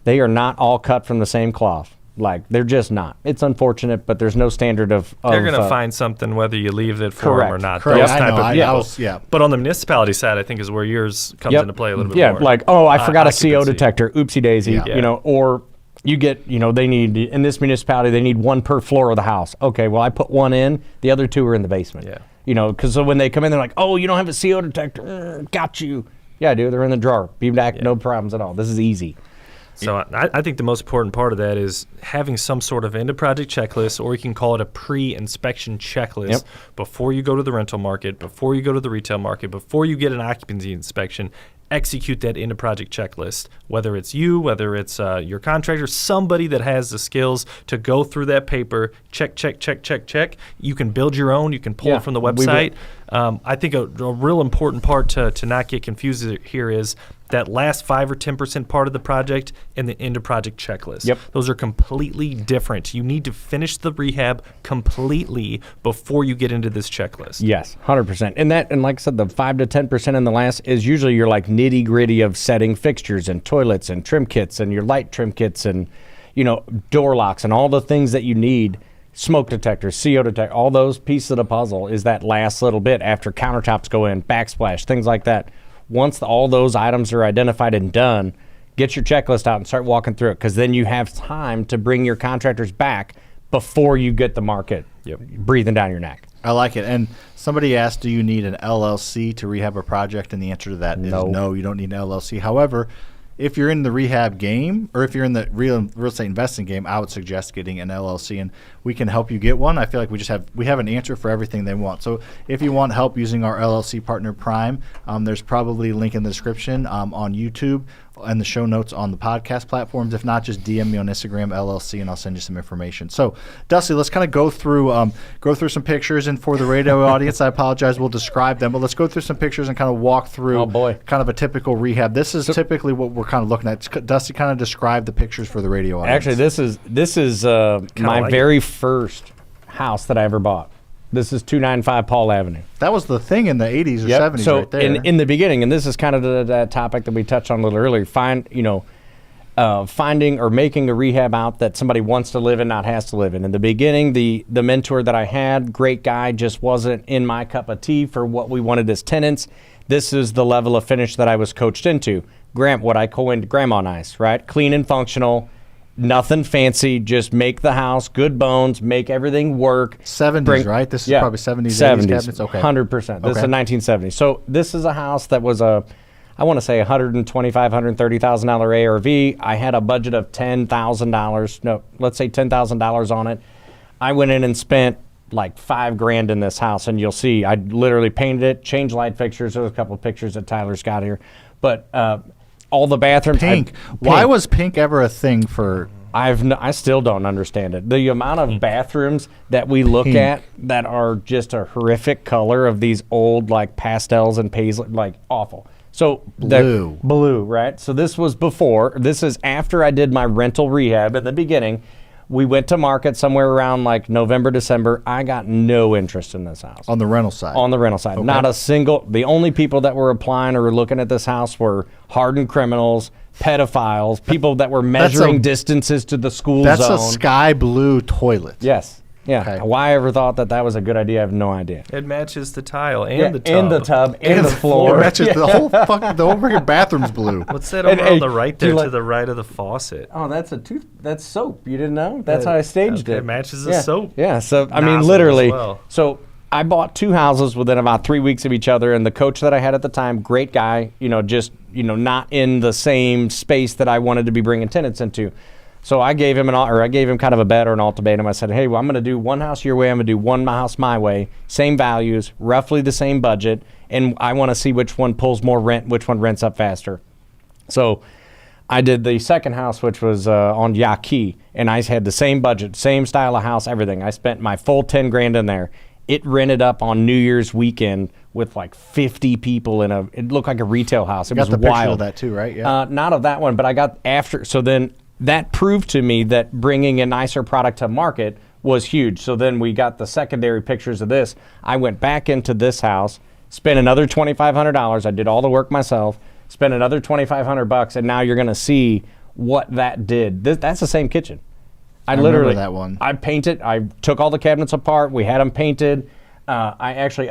they are not all cut from the same cloth. Like, they're just not. It's unfortunate, but there's no standard of They're going to find something whether you leave it for them or not. Correct. Those I type know. of I people. was, yeah. But on the municipality side, I think is where yours comes into play a little bit more. Yeah, like, oh, I forgot a CO occupancy. detector. Oopsie daisy. Yeah. You know, or you get, you know, they need, in this municipality, they need 1 per floor of the house. Okay, well, I put 1 in. The other 2 are in the basement. Yeah. You know, because so when they come in, they're like, oh, you don't have a CO detector. Got you. Yeah, I do. They're in the drawer. Be back, no problems at all. This is easy. So I think the most important part of that is having some sort of end-of-project checklist, or you can call it a pre-inspection checklist before you go to the rental market, before you go to the retail market, before you get an occupancy inspection. Execute that end-of-project checklist, whether it's you, whether it's your contractor, somebody that has the skills to go through that paper, check. You can build your own. You can pull it from the website. I think a real important part to not get confused here is that last 5 or 10% part of the project and the end-of-project checklist. Yep. Those are completely different. You need to finish the rehab completely before you get into this checklist. Yes, 100%. And like I said, the 5 to 10% in the last is usually your like nitty-gritty of setting fixtures and toilets and trim kits and your light trim kits and, you know, door locks and all the things that you need. Smoke detectors, CO detector, all those pieces of the puzzle is that last little bit after countertops go in, backsplash, things like that. Once all those items are identified and done, get your checklist out and start walking through it, because then you have time to bring your contractors back before you get the market breathing down your neck. I like it. And somebody asked, do you need an LLC to rehab a project? And the answer to that is no, you don't need an LLC. However, if you're in the rehab game, or if you're in the real estate investing game, I would suggest getting an LLC, and we can help you get one. I feel like we have an answer for everything they want. So if you want help using our LLC partner Prime, there's probably a link in the description on YouTube and the show notes on the podcast platforms. If not, just DM me on Instagram LLC, and I'll send you some information. So Dusty, let's kind of go through some pictures, and for the radio audience, I apologize, we'll describe them, but let's go through some pictures and kind of walk through kind of a typical rehab. This is typically what we're kind of looking at. Dusty, kind of describe the pictures for the radio audience. Actually, this is my very first house that I ever bought. This is 295 Paul Avenue. That was the thing in the 80s or 70s so right there. In the beginning, and this is kind of the topic that we touched on a little earlier, finding or making a rehab out that somebody wants to live in, not has to live in. In the beginning, the mentor that I had, great guy, just wasn't in my cup of tea for what we wanted as tenants. This is the level of finish that I was coached into. What I call into grandma nice, right? Clean and functional. Nothing fancy, just make the house, good bones, make everything work. 70s, right? This is probably 70s, 80s cabinets? Okay. 100%. This is a 1970s. So this is a house that was I want to say $125,000, $130,000 ARV. I had a budget of $10,000. No, let's say $10,000 on it. I went in and spent like $5,000 in this house, and you'll see I literally painted it, changed light fixtures. There was a couple of pictures that Tyler's got here. But all the bathrooms. Pink. Why was pink ever a thing for? I still don't understand it. The amount of bathrooms that we look at that are just a horrific color of these old like pastels and paisley, like awful. So blue, right? So this was before. This is after I did my rental rehab at the beginning. We went to market somewhere around like November, December. I got no interest in this house. On the rental side? On the rental side. Okay. Not a single. The only people that were applying or were looking at this house were hardened criminals, pedophiles, people that were measuring distances to the school zone. That's a sky blue toilet. Yes. Yeah. Okay. Why I ever thought that was a good idea, I have no idea. It matches the tile and Yeah, the tub. and the tub and the floor. It matches the whole freaking bathroom's blue. What's that And, over hey, on the right do you there, like- to the right of the faucet? Oh, that's soap. You didn't know? That's how I staged Okay, it. it matches the yeah. soap Yeah. So I mean, nozzle literally. as well. So I bought 2 houses within about 3 weeks of each other, and the coach that I had at the time, great guy. Just not in the same space that I wanted to be bringing tenants into. So I gave him kind of a bet or an ultimatum. I said, hey, well, I'm going to do one house your way. I'm going to do one house my way. Same values, roughly the same budget. And I want to see which one pulls more rent, which one rents up faster. So I did the second house, which was on Yaqui. And I had the same budget, same style of house, everything. I spent my full 10 grand in there. It rented up on New Year's weekend with like 50 people it looked like a retail house. It You was got the wild. picture of that too, right? Yeah. Not of that one, but I got after. So then that proved to me that bringing a nicer product to market was huge. So then we got the secondary pictures of this. I went back into this house, spent another $2,500. I did all the work myself, spent another $2,500, and now you're going to see what that did. That's the same kitchen. I literally remember that one. I painted. I took all the cabinets apart. We had them painted. I actually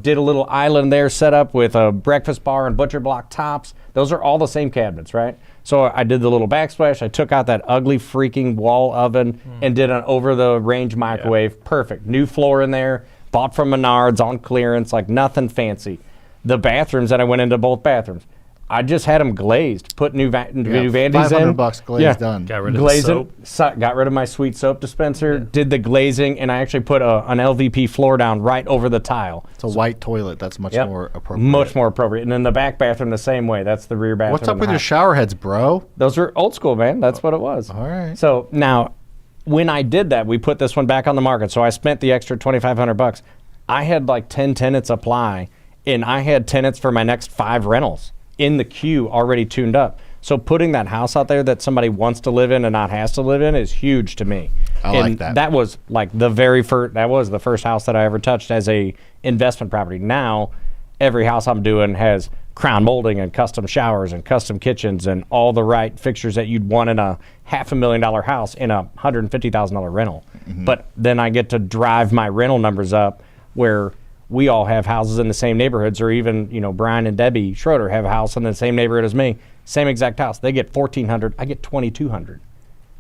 did a little island there set up with a breakfast bar and butcher block tops. Those are all the same cabinets, right? So I did the little backsplash. I took out that ugly freaking wall oven and did an over-the-range microwave. Yeah. Perfect. New floor in there. Bought from Menards on clearance, like nothing fancy. The bathrooms that I went into both bathrooms, I just had them glazed. Put new vanities in. $500 glaze done. Got rid of the soap. Got rid of my sweet soap dispenser. Yeah. Did the glazing, and I actually put an LVP floor down right over the tile. It's a white toilet. That's much more appropriate. Much more appropriate. And then the back bathroom the same way. That's the rear bathroom. What's up with your shower heads, bro? Those are old school, man. That's what it was. All right. So now, when I did that, we put this one back on the market. So I spent the extra $2,500. I had like 10 tenants apply, and I had tenants for my next 5 rentals in the queue already tuned up. So putting that house out there that somebody wants to live in and not has to live in is huge to me. I like that. That was like the first house that I ever touched as a investment property. Now, every house I'm doing has crown molding and custom showers and custom kitchens and all the right fixtures that you'd want in a $500,000 house in a $150,000 rental. Mm-hmm. But then I get to drive my rental numbers up where we all have houses in the same neighborhoods, or even, Brian and Debbie Schroeder have a house in the same neighborhood as me. Same exact house. They get $1,400. I get $2,200.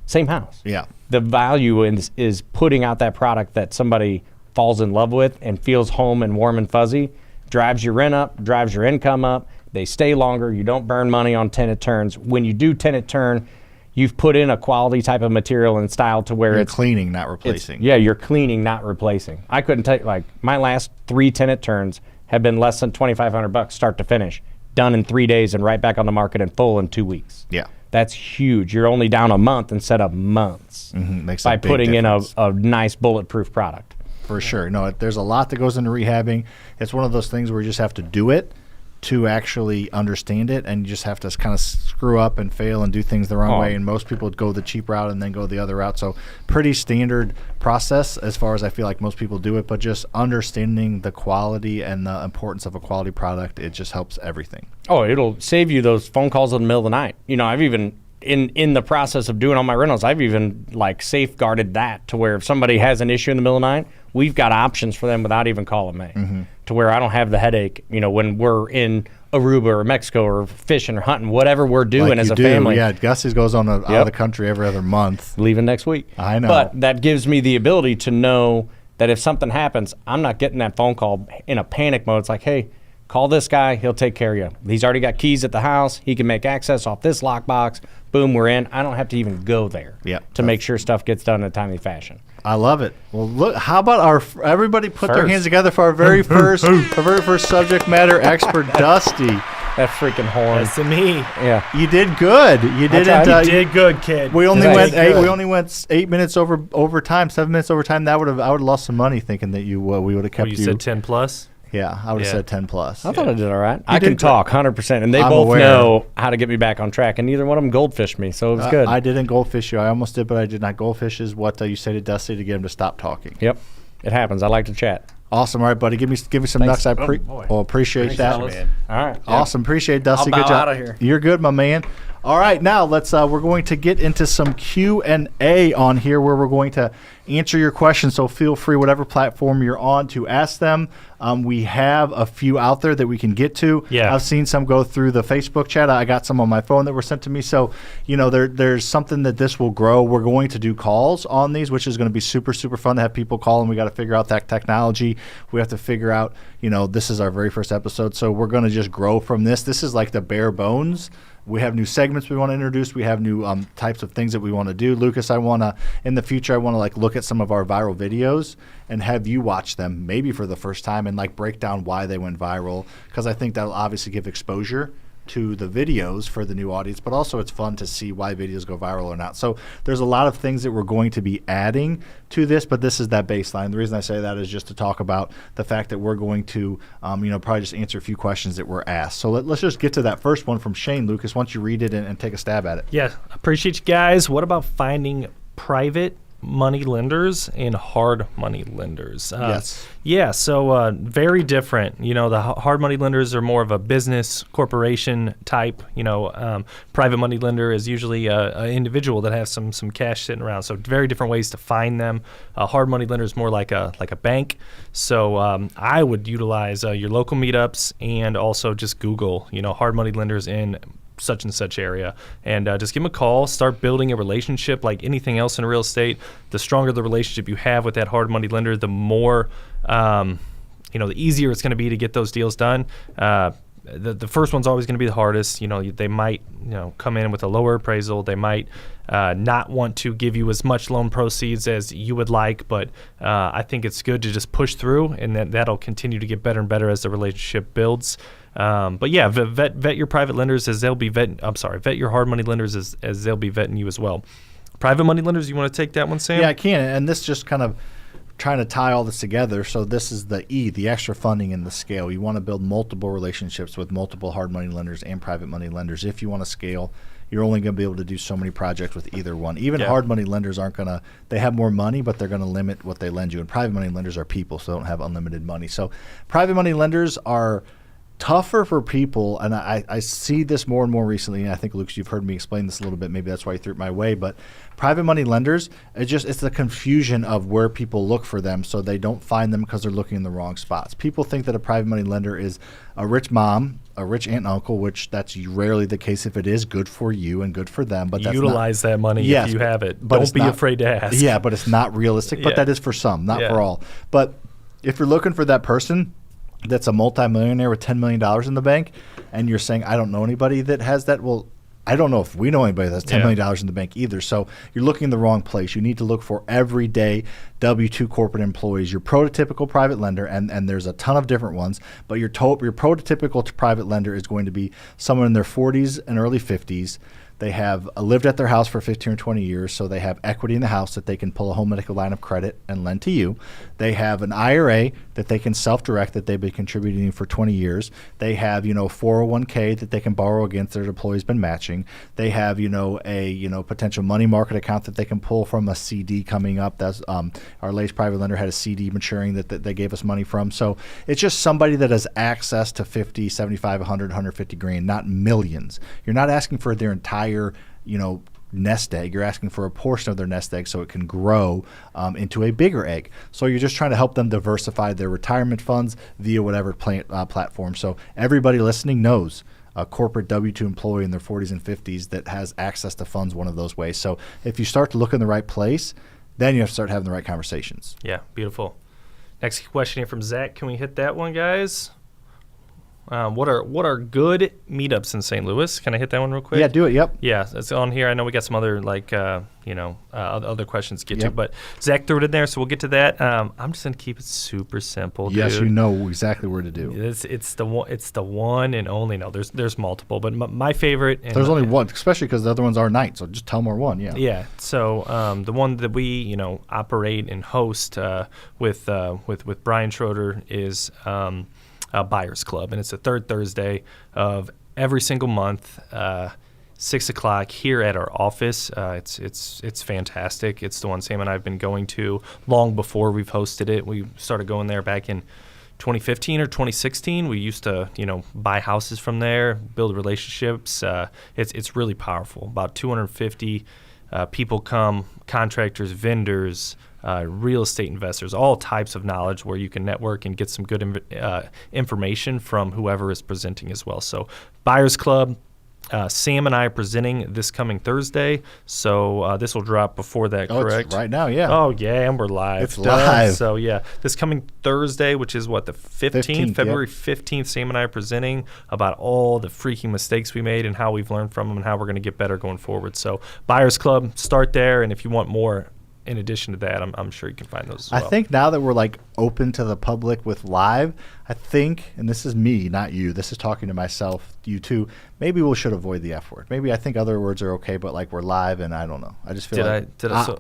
Same house. Yeah. The value is putting out that product that somebody falls in love with and feels home and warm and fuzzy, drives your rent up, drives your income up. They stay longer. You don't burn money on tenant turns. When you do tenant turn, you've put in a quality type of material and style to where You're it's cleaning, not replacing. Yeah, you're cleaning, not replacing. I couldn't take, like, my last 3 tenant turns have been less than $2,500 start to finish, done in 3 days and right back on the market in full in 2 weeks. Yeah. That's huge. You're only down a month instead of months Makes by a big putting difference. in a nice bulletproof product. For sure. No, there's a lot that goes into rehabbing. It's one of those things where you just have to do it to actually understand it, and you just have to kind of screw up and fail and do things the wrong way, and most people would go the cheap route and then go the other route. So pretty standard process as far as I feel like most people do it, but just understanding the quality and the importance of a quality product, it just helps everything. Oh, it'll save you those phone calls in the middle of the night. I've even in the process of doing all my rentals, I've even like safeguarded that to where if somebody has an issue in the middle of the night, we've got options for them without even calling me. To where I don't have the headache, when we're in Aruba or Mexico or fishing or hunting, whatever we're doing as a family. Yeah, Gussie goes on out of the country every other month. Leaving next week. I know. But that gives me the ability to know that if something happens, I'm not getting that phone call in a panic mode. It's like, hey, call this guy. He'll take care of you. He's already got keys at the house. He can make access off this lockbox. Boom, we're in. I don't have to even go there to make sure stuff gets done in a timely fashion. I love it. Well, look, how about everybody put their hands together for our very first subject matter expert, Dusty. That freaking horn. That's to me. Yeah. You did good. You didn't. You did good, kid. We only went 8. We only went 8 minutes overtime. 7 minutes overtime. I would have lost some money thinking that we would have kept you said 10 plus. Yeah, I would have said 10 plus. I thought I did all right. I can talk 100%, and they I'm both aware. know how to get me back on track, and neither one of them goldfished me, so it was good. I didn't goldfish you. I almost did, but I did not. Goldfish is what you say to Dusty to get him to stop talking. Yep, it happens. I like to chat. Awesome. All right, buddy. Give me some nuts. I appreciate that. All right. Awesome. Appreciate it, Dusty. I'll Good bow job. out of here. You're good, my man. All right, now we're going to get into some Q&A on here where we're going to answer your questions. So feel free, whatever platform you're on, to ask them. We have a few out there that we can get to. Yeah. I've seen some go through the Facebook chat. I got some on my phone that were sent to me. So, there's something that this will grow. We're going to do calls on these, which is going to be super, super fun to have people call, and we got to figure out that technology. We have to figure out, this is our very first episode. So we're going to just grow from this. This is like the bare bones. We have new segments we want to introduce. We have new types of things that we want to do. Lucas, in the future, I want to look at some of our viral videos and have you watch them maybe for the first time and break down why they went viral, because I think that'll obviously give exposure to the videos for the new audience, but also it's fun to see why videos go viral or not. So there's a lot of things that we're going to be adding to this, but this is that baseline. The reason I say that is just to talk about the fact that we're going to, probably just answer a few questions that were asked. So let's just get to that first one from Shane. Lucas, why don't you read it and take a stab at it? Yeah, appreciate you guys. What about finding private money lenders and hard money lenders? Yes. Yeah, so very different. The hard money lenders are more of a business corporation type. Private money lender is usually an individual that has some cash sitting around. So very different ways to find them. Hard money lender is more like a bank. So I would utilize your local meetups and also just Google, hard money lenders in such and such area, and just give them a call. Start building a relationship. Like anything else in real estate, the stronger the relationship you have with that hard money lender, the more the easier it's going to be to get those deals done. The first one's always going to be the hardest. They might come in with a lower appraisal. They might not want to give you as much loan proceeds as you would like, but I think it's good to just push through, and that'll continue to get better and better as the relationship builds. But yeah, vet your private lenders as they'll be vet your hard money lenders as they'll be vetting you as well. Private money lenders, you want to take that one, Sam? Yeah, I can. And this just kind of trying to tie all this together. So this is the extra funding and the scale. You want to build multiple relationships with multiple hard money lenders and private money lenders. If you want to scale, you're only going to be able to do so many projects with either one. Even hard money lenders they have more money, but they're going to limit what they lend you. And private money lenders are people, so they don't have unlimited money. So private money lenders are tougher for people, and I see this more and more recently, and I think, Lucas, you've heard me explain this a little bit. Maybe that's why you threw it my way, but private money lenders, it's the confusion of where people look for them, so they don't find them because they're looking in the wrong spots. People think that a private money lender is a rich mom, a rich aunt and uncle, which that's rarely the case. If it is, good for you and good for them. But that's utilize that money if you have it. Don't be afraid to ask. Yeah, but it's not realistic, but that is for some, not for all. But if you're looking for that person that's a multimillionaire with $10 million in the bank, and you're saying, I don't know anybody that has that, well, I don't know if we know anybody that's $10 million in the bank either. So you're looking in the wrong place. You need to look for everyday W-2 corporate employees, your prototypical private lender, and there's a ton of different ones, but your prototypical private lender is going to be someone in their 40s and early 50s. They have lived at their house for 15 or 20 years, so they have equity in the house that they can pull a home equity line of credit and lend to you. They have an IRA that they can self-direct that they've been contributing for 20 years. They have, 401k that they can borrow against their employees been matching. They have, a potential money market account that they can pull from a CD coming up. That's our latest private lender had a CD maturing that they gave us money from. So it's just somebody that has access to 50, 75, 100, 150 grand, not millions. You're not asking for their entire nest egg. You're asking for a portion of their nest egg so it can grow into a bigger egg. So you're just trying to help them diversify their retirement funds via whatever platform. So everybody listening knows a corporate W-2 employee in their 40s and 50s that has access to funds one of those ways. So if you start to look in the right place, then you have to start having the right conversations. Yeah, beautiful. Next question here from Zach. Can we hit that one, guys? What are good meetups in St. Louis? Can I hit that one real quick? Yeah, do it. Yep. Yeah, it's on here. I know we got some other other questions to get to, but Zach threw it in there, so we'll get to that. I'm just gonna keep it super simple. Yes, dude. you know exactly where to do. It's the one and only. No, there's multiple, but my favorite. There's only one, especially because the other ones are night. So just tell them one. Yeah. Yeah. So the one that we operate and host with Brian Schroeder is. BRRRS Club, and it's the third Thursday of every single month, 6 o'clock here at our office. It's fantastic. It's the one Sam and I have been going to long before we've hosted it. We started going there back in 2015 or 2016. We used to buy houses from there, build relationships. It's really powerful. About 250 people come, contractors, vendors, real estate investors, all types of knowledge where you can network and get some good information from whoever is presenting as well. So Buyers Club, Sam and I are presenting this coming Thursday, so this will drop before that, correct? It's right now, yeah. Oh, yeah, and we're live. It's live. So, yeah, this coming Thursday, which is what, the 15th? February 15th, Sam and I are presenting about all the freaking mistakes we made and how we've learned from them and how we're going to get better going forward. So, Buyers Club, start there, and if you want more in addition to that, I'm sure you can find those as well. I think now that we're like open to the public with live, I think, and this is me, not you, this is talking to myself, you too, maybe we should avoid the F word. Maybe I think other words are okay, but like we're live and I don't know. I just feel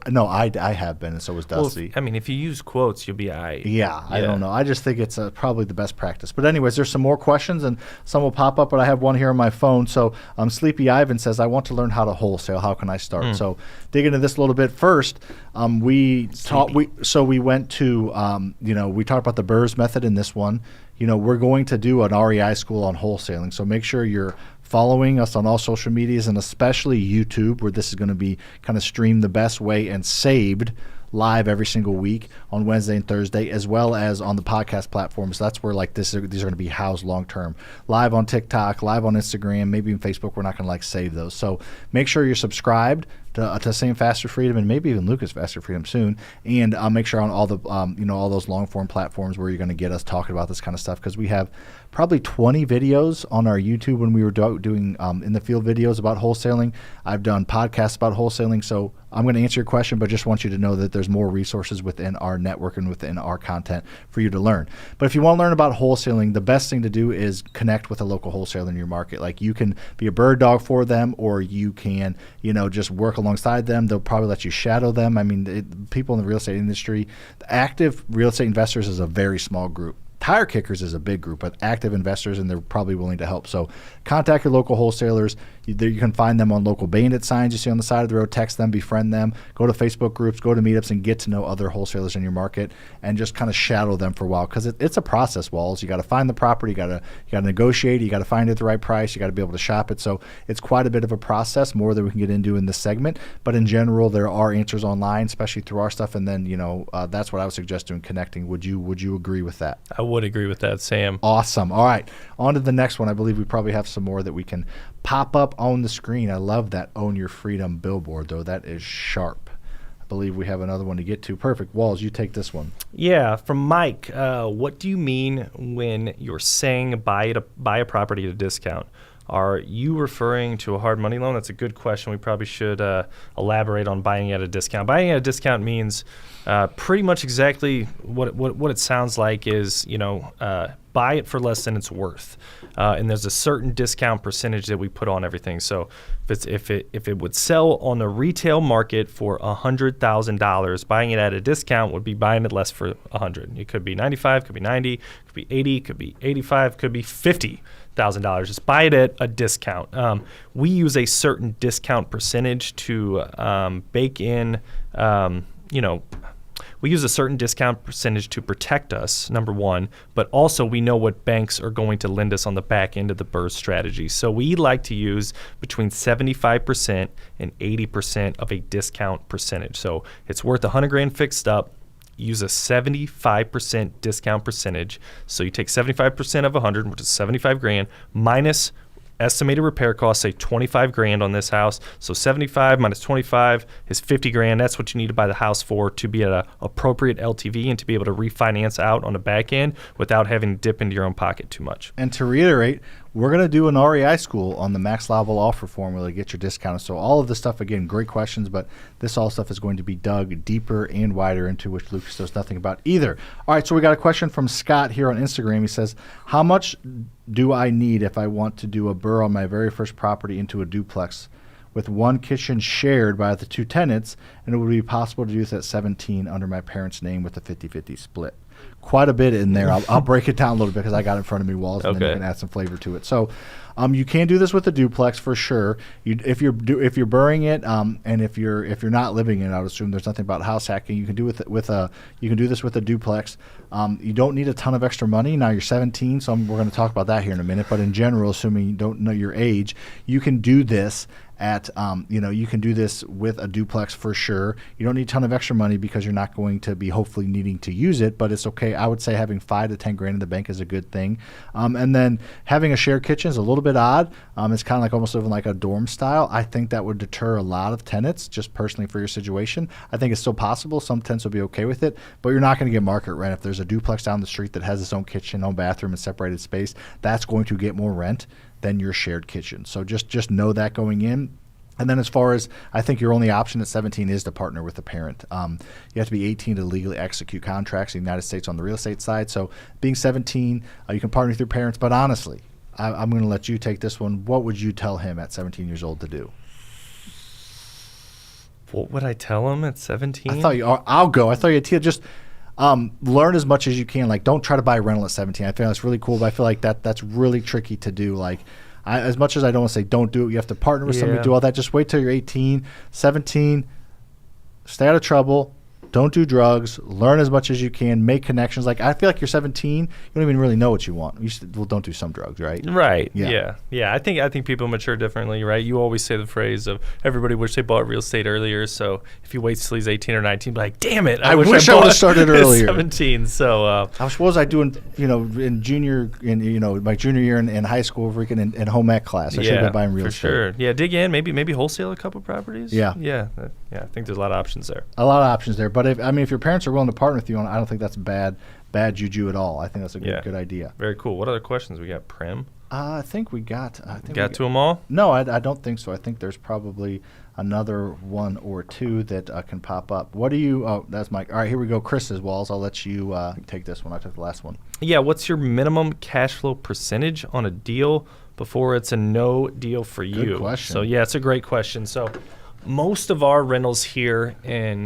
No, I have been, and so was Dusty. Well, I mean, if you use quotes, you'll be Yeah, I don't know. I just think it's probably the best practice. But anyways, there's some more questions, and some will pop up, but I have one here on my phone. So Sleepy Ivan says, I want to learn how to wholesale. How can I start? So dig into this a little bit first. We went to, we talked about the BRRRRS method in this one. We're going to do an REI school on wholesaling. So make sure you're following us on all social medias, and especially YouTube, where this is going to be kind of streamed the best way and saved live every single week on Wednesday and Thursday, as well as on the podcast platforms. That's where these are going to be housed long term. Live on TikTok, live on Instagram, maybe even Facebook. We're not going to save those. So make sure you're subscribed to Sam Faster Freedom, and maybe even Lucas Faster Freedom soon. And make sure on all the all those long form platforms where you're going to get us talking about this kind of stuff, because we have probably 20 videos on our YouTube when we were doing in the field videos about wholesaling. I've done podcasts about wholesaling. So I'm going to answer your question, but just want you to know that there's more resources within our network and within our content for you to learn. But if you want to learn about wholesaling, the best thing to do is connect with a local wholesaler in your market. Like, you can be a bird dog for them, or you can, just work alongside them. They'll probably let you shadow them. I mean, people in the real estate industry, the active real estate investors is a very small group. Tire kickers is a big group, but active investors, and they're probably willing to help. So contact your local wholesalers. You can find them on local bandit signs you see on the side of the road. Text them, befriend them, go to Facebook groups, go to meetups, and get to know other wholesalers in your market, and just kind of shadow them for a while, because it's a process, Walls. You got to find the property, you got to negotiate, you got to find it at the right price, you got to be able to shop it. So it's quite a bit of a process, more than we can get into in this segment. But in general, there are answers online, especially through our stuff. And then that's what I would suggest doing, connecting. Would you agree with that? I would agree with that, Sam. Awesome. All right, on to the next one. I believe we probably have some more that we can pop up on the screen. I love that Own Your Freedom billboard, though. That is sharp. I believe we have another one to get to. Perfect. Walls, you take this one. Yeah, from Mike. What do you mean when you're saying buy a property at a discount? Are you referring to a hard money loan? That's a good question. We probably should elaborate on buying at a discount. Buying at a discount means pretty much exactly what it sounds like is, buy it for less than it's worth. And there's a certain discount percentage that we put on everything. So if it would sell on the retail market for $100,000, buying it at a discount would be buying it less for $100,000. It could be $95,000, could be $90,000, could be $80,000, could be $85,000, could be $50,000. Just buy it at a discount. We use a certain discount percentage to bake in, we use a certain discount percentage to protect us, number one, but also we know what banks are going to lend us on the back end of the BRRRR strategy. So we like to use between 75% and 80% of a discount percentage. So it's worth $100,000 fixed up. Use a 75% discount percentage. So you take 75% of 100, which is $75,000, minus estimated repair costs, say $25,000 on this house. So 75 minus 25 is $50,000. That's what you need to buy the house for, to be at an appropriate LTV and to be able to refinance out on the back end without having to dip into your own pocket too much. And to reiterate, we're going to do an REI school on the max level offer formula to get your discount. So all of this stuff, again, great questions, but this all stuff is going to be dug deeper and wider into, which Lucas knows nothing about either. All right, so we got a question from Scott here on Instagram. He says, how much do I need if I want to do a BRRRR on my very first property into a duplex with one kitchen shared by the two tenants, and it would be possible to do this at 17 under my parents' name with a 50-50 split? quite a bit in there. I'll break it down a little bit because I got it in front of me, Walls, and then you can add some flavor to it. So you can do this with a duplex for sure. If you're BRRRRing it, and if you're not living in it, I would assume there's nothing about house hacking. You can do you can do this with a duplex. You don't need a ton of extra money. Now you're 17, so we're going to talk about that here in a minute. But in general, assuming you don't know your age, you can do this at you can do this with a duplex for sure. You don't need a ton of extra money because you're not going to be hopefully needing to use it, but it's okay. I would say having 5 to 10 grand in the bank is a good thing. And then having a shared kitchen is a little bit odd. It's kind of like almost living like a dorm style. I think that would deter a lot of tenants, just personally for your situation. I think it's still possible. Some tenants will be okay with it, but you're not going to get market rent. If there's a duplex down the street that has its own kitchen, own bathroom, and separated space, that's going to get more rent than your shared kitchen. So just know that going in. And then as far as, I think your only option at 17 is to partner with a parent. You have to be 18 to legally execute contracts in the United States on the real estate side. So being 17, you can partner with your parents. But honestly, I'm going to let you take this one. What would you tell him at 17 years old to do? What would I tell him at 17? I'll go. I thought you'd just learn as much as you can. Like, don't try to buy a rental at 17. I feel that's really cool, but I feel like that's really tricky to do. Like, as much as I don't want to say don't do it, you have to partner with somebody to do all that. Just wait till you're 18, 17, stay out of trouble. Don't do drugs. Learn as much as you can. Make connections. Like, I feel like you're 17. You don't even really know what you want. Don't do some drugs, right? Right. Yeah. I think people mature differently, right? You always say the phrase of everybody wish they bought real estate earlier. So if he waits till he's 18 or 19, be like, damn it, I wish I would have started earlier. 17. So what was I doing? In my junior year in high school, freaking in home ec class. I should have been buying real estate. For sure. Yeah. Dig in. Maybe wholesale a couple properties. Yeah. Yeah. I think there's a lot of options there. But if your parents are willing to partner with you, I don't think that's bad juju at all. I think that's a good idea. Very cool. What other questions we got, Prim? I think we got. Got to them all? No, I don't think so. I think there's probably another one or two that can pop up. What do you? Oh, that's Mike. All right, here we go. Chris's Walls. I'll let you take this one. I took the last one. Yeah. What's your minimum cash flow percentage on a deal before it's a no deal for you? Good question. So yeah, it's a great question. So most of our rentals here in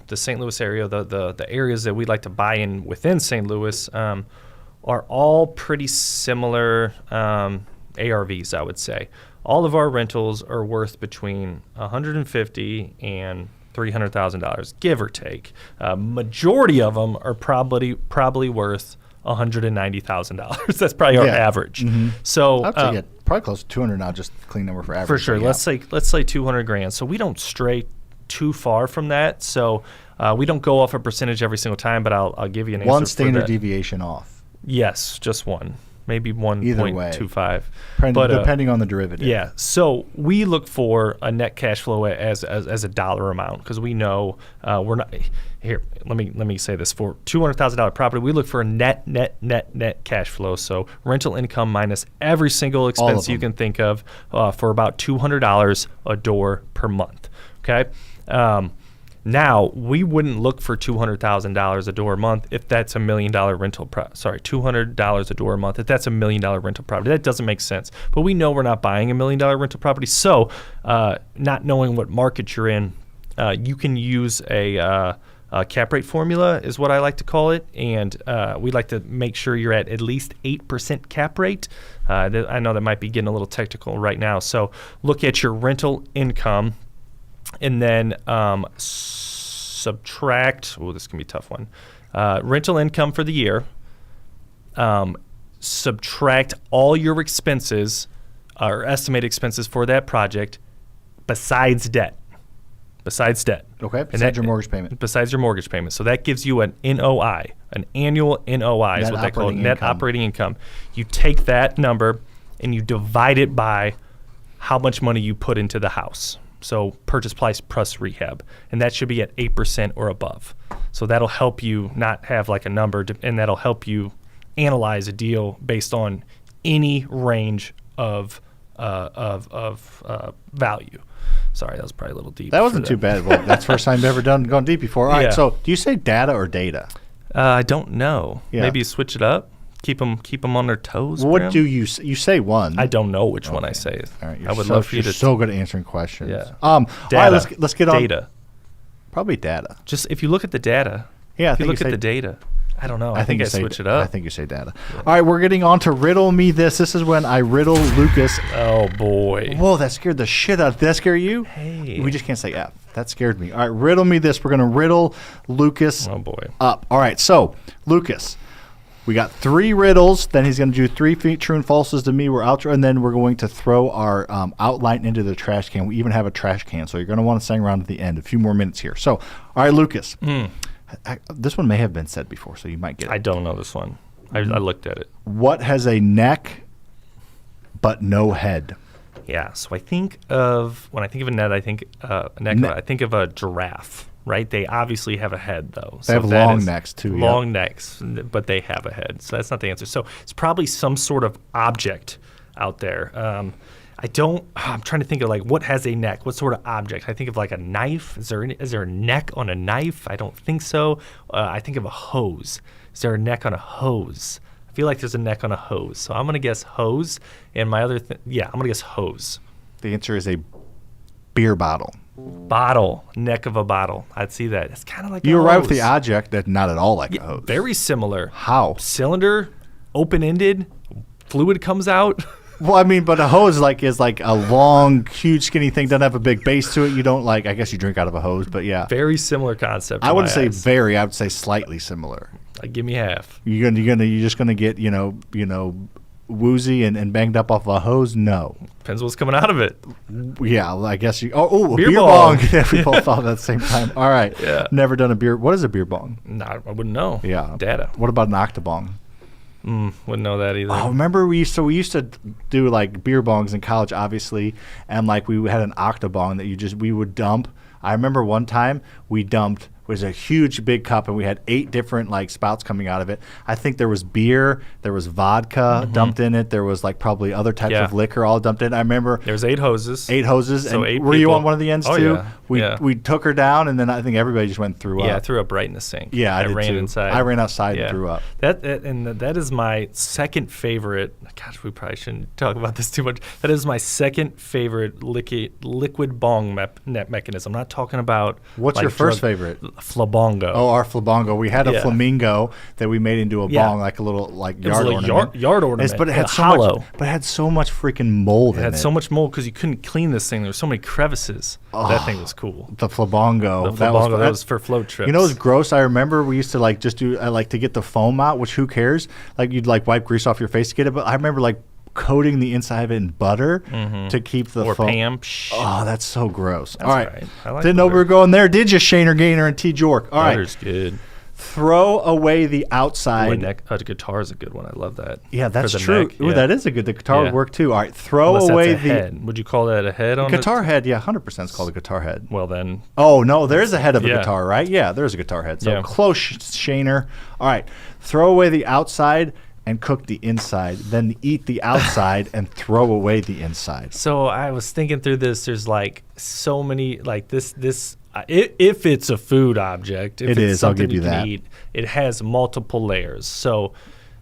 the St. Louis area, the areas that we'd like to buy in within St. Louis, are all pretty similar ARVs, I would say. All of our rentals are worth between $150,000 and $300,000, give or take. Majority of them are probably worth $190,000. That's probably our average. Mm-hmm. So I'd say probably close to 200 now, just clean number for average. For sure. Let's say 200 grand. So we don't stray too far from that. So we don't go off a percentage every single time, but I'll give you an answer. One standard deviation off. Yes, just one. Maybe 1.25. Depending on the derivative. Yeah. So we look for a net cash flow as a dollar amount because we know we're not here. Let me say this: for $200,000 property, we look for a net cash flow. So rental income minus every single expense you can think of for about $200 a door per month. Okay. Now, we wouldn't look for $200,000 a door a month if that's $1 million rental $200 a door a month if that's $1 million rental property. That doesn't make sense. But we know we're not buying $1 million rental property. So not knowing what market you're in, you can use a cap rate formula is what I like to call it. And we like to make sure you're at least 8% cap rate. I know that might be getting a little technical right now. So look at your rental income. And then subtract, this can be a tough one, rental income for the year, subtract all your expenses or estimated expenses for that project besides debt. Okay, besides your mortgage payment. Besides your mortgage payment. So that gives you an NOI, an annual NOI is what they call it, net operating income. You take that number and you divide it by how much money you put into the house. So purchase price plus rehab, and that should be at 8% or above. So that'll help you not have like a number, and that'll help you analyze a deal based on any range of value. Sorry, that was probably a little deep. That wasn't too bad. Well, that's the first time I've ever gone deep before. All right, so do you say data or data? I don't know. Yeah. Maybe you switch it up. Keep them on their toes. What do you say? One. I don't know which one I say. All right, I would love for you to. You're so good at answering questions. Yeah. All right, let's get on data. Probably data. Just if you look at the data. Yeah. If you look at the data. I don't know. I think I switch it up. I think you say data. All right, we're getting on to Riddle Me This. This is when I riddle Lucas. Oh, boy. Whoa, that scared the shit out of. Did that scare you? Hey. We just can't say F. That scared me. All right, riddle me this. We're going to riddle Lucas up. All right, so, Lucas, we got 3 riddles. Then he's going to do 3 true and falses to me. We're outro, and then we're going to throw our outline into the trash can. We even have a trash can, so you're going to want to hang around at the end. A few more minutes here. So, all right, Lucas. This one may have been said before, so you might get it. I don't know this one. I looked at it. What has a neck but no head? Yeah, so I think of, when I think of a net, I think I think of a giraffe, right? They obviously have a head, though. They have long necks, too. Long necks, but they have a head. So that's not the answer. So it's probably some sort of object out there. I'm trying to think of, like, what has a neck? What sort of object? I think of, like, a knife. Is there a neck on a knife? I don't think so. I think of a hose. Is there a neck on a hose? I feel like there's a neck on a hose. So I'm going to guess hose. And my other I'm going to guess hose. The answer is a beer bottle. Bottle. Neck of a bottle. I'd see that. It's kind of like You're a right hose. with the object. That's not at all like a hose. Very similar. How? Cylinder, open-ended, fluid comes out. Well, I mean, but a hose is like a long, huge, skinny thing. Doesn't have a big base to it. You don't I guess you drink out of a hose, but yeah. Very similar concept. I wouldn't say very. I would say slightly similar. Give me half. You're just gonna get woozy and banged up off a hose. No. Depends what's coming out of it. Yeah, well, I guess you. Oh, beer bong. bong. Yeah, we both thought that at the same time. All right. Yeah. Never done a beer. What is a beer bong? No, I wouldn't know. Yeah. Data. What about an octobong? Wouldn't know that either. Oh, remember we used to do like beer bongs in college, obviously, and like we had an octobong that we would dump. I remember one time we dumped. It was a huge big cup, and we had 8 different like spouts coming out of it. I think there was beer, there was vodka dumped in it, there was like probably other types of liquor all dumped in. I remember there was 8 hoses. 8 hoses. So and 8 were you people. on one of the ends too? We took her down, and then I think everybody just went and threw up. Yeah, I threw up right in the sink. Yeah, I did ran too. inside. I ran outside and threw up. That is my second favorite. Gosh, we probably shouldn't talk about this too much. That is my second favorite liquid bong mechanism. I'm not talking about. What's your first favorite? Flabongo. Oh, our flabongo. We had a flamingo that we made into a bong, like a little yard ornament. Yard ornament. But it had so much freaking mold in it. It had so much mold because you couldn't clean this thing. There were so many crevices. That thing was cool. The flabongo. That was for float trips. You know, it was gross. I remember we used to just do to get the foam out, which who cares? Like you'd wipe grease off your face to get it. But I remember coating the inside of it in butter to keep the or foam. Pam. Oh, that's so gross. That's all right. I like Didn't know we were going there, did you, Shaner Gainer and T. Jork? All right. Butter's good. Throw away the outside. A guitar is a good one. I love that. Yeah, that's true. Ooh, that is a good. The guitar would work too. All right, throw Unless away that's a head. Would you call that a head on guitar head? Yeah, 100% is called a guitar head. Well then. Oh no, there is a head of a guitar, right? Yeah, there's a guitar head. So close, Shaner. All right, throw away the outside and cook the inside, then eat the outside and throw away the inside. So I was thinking through this. There's so many this. If it's a food object, if it's something I'll give you that. Eat, it has multiple layers. So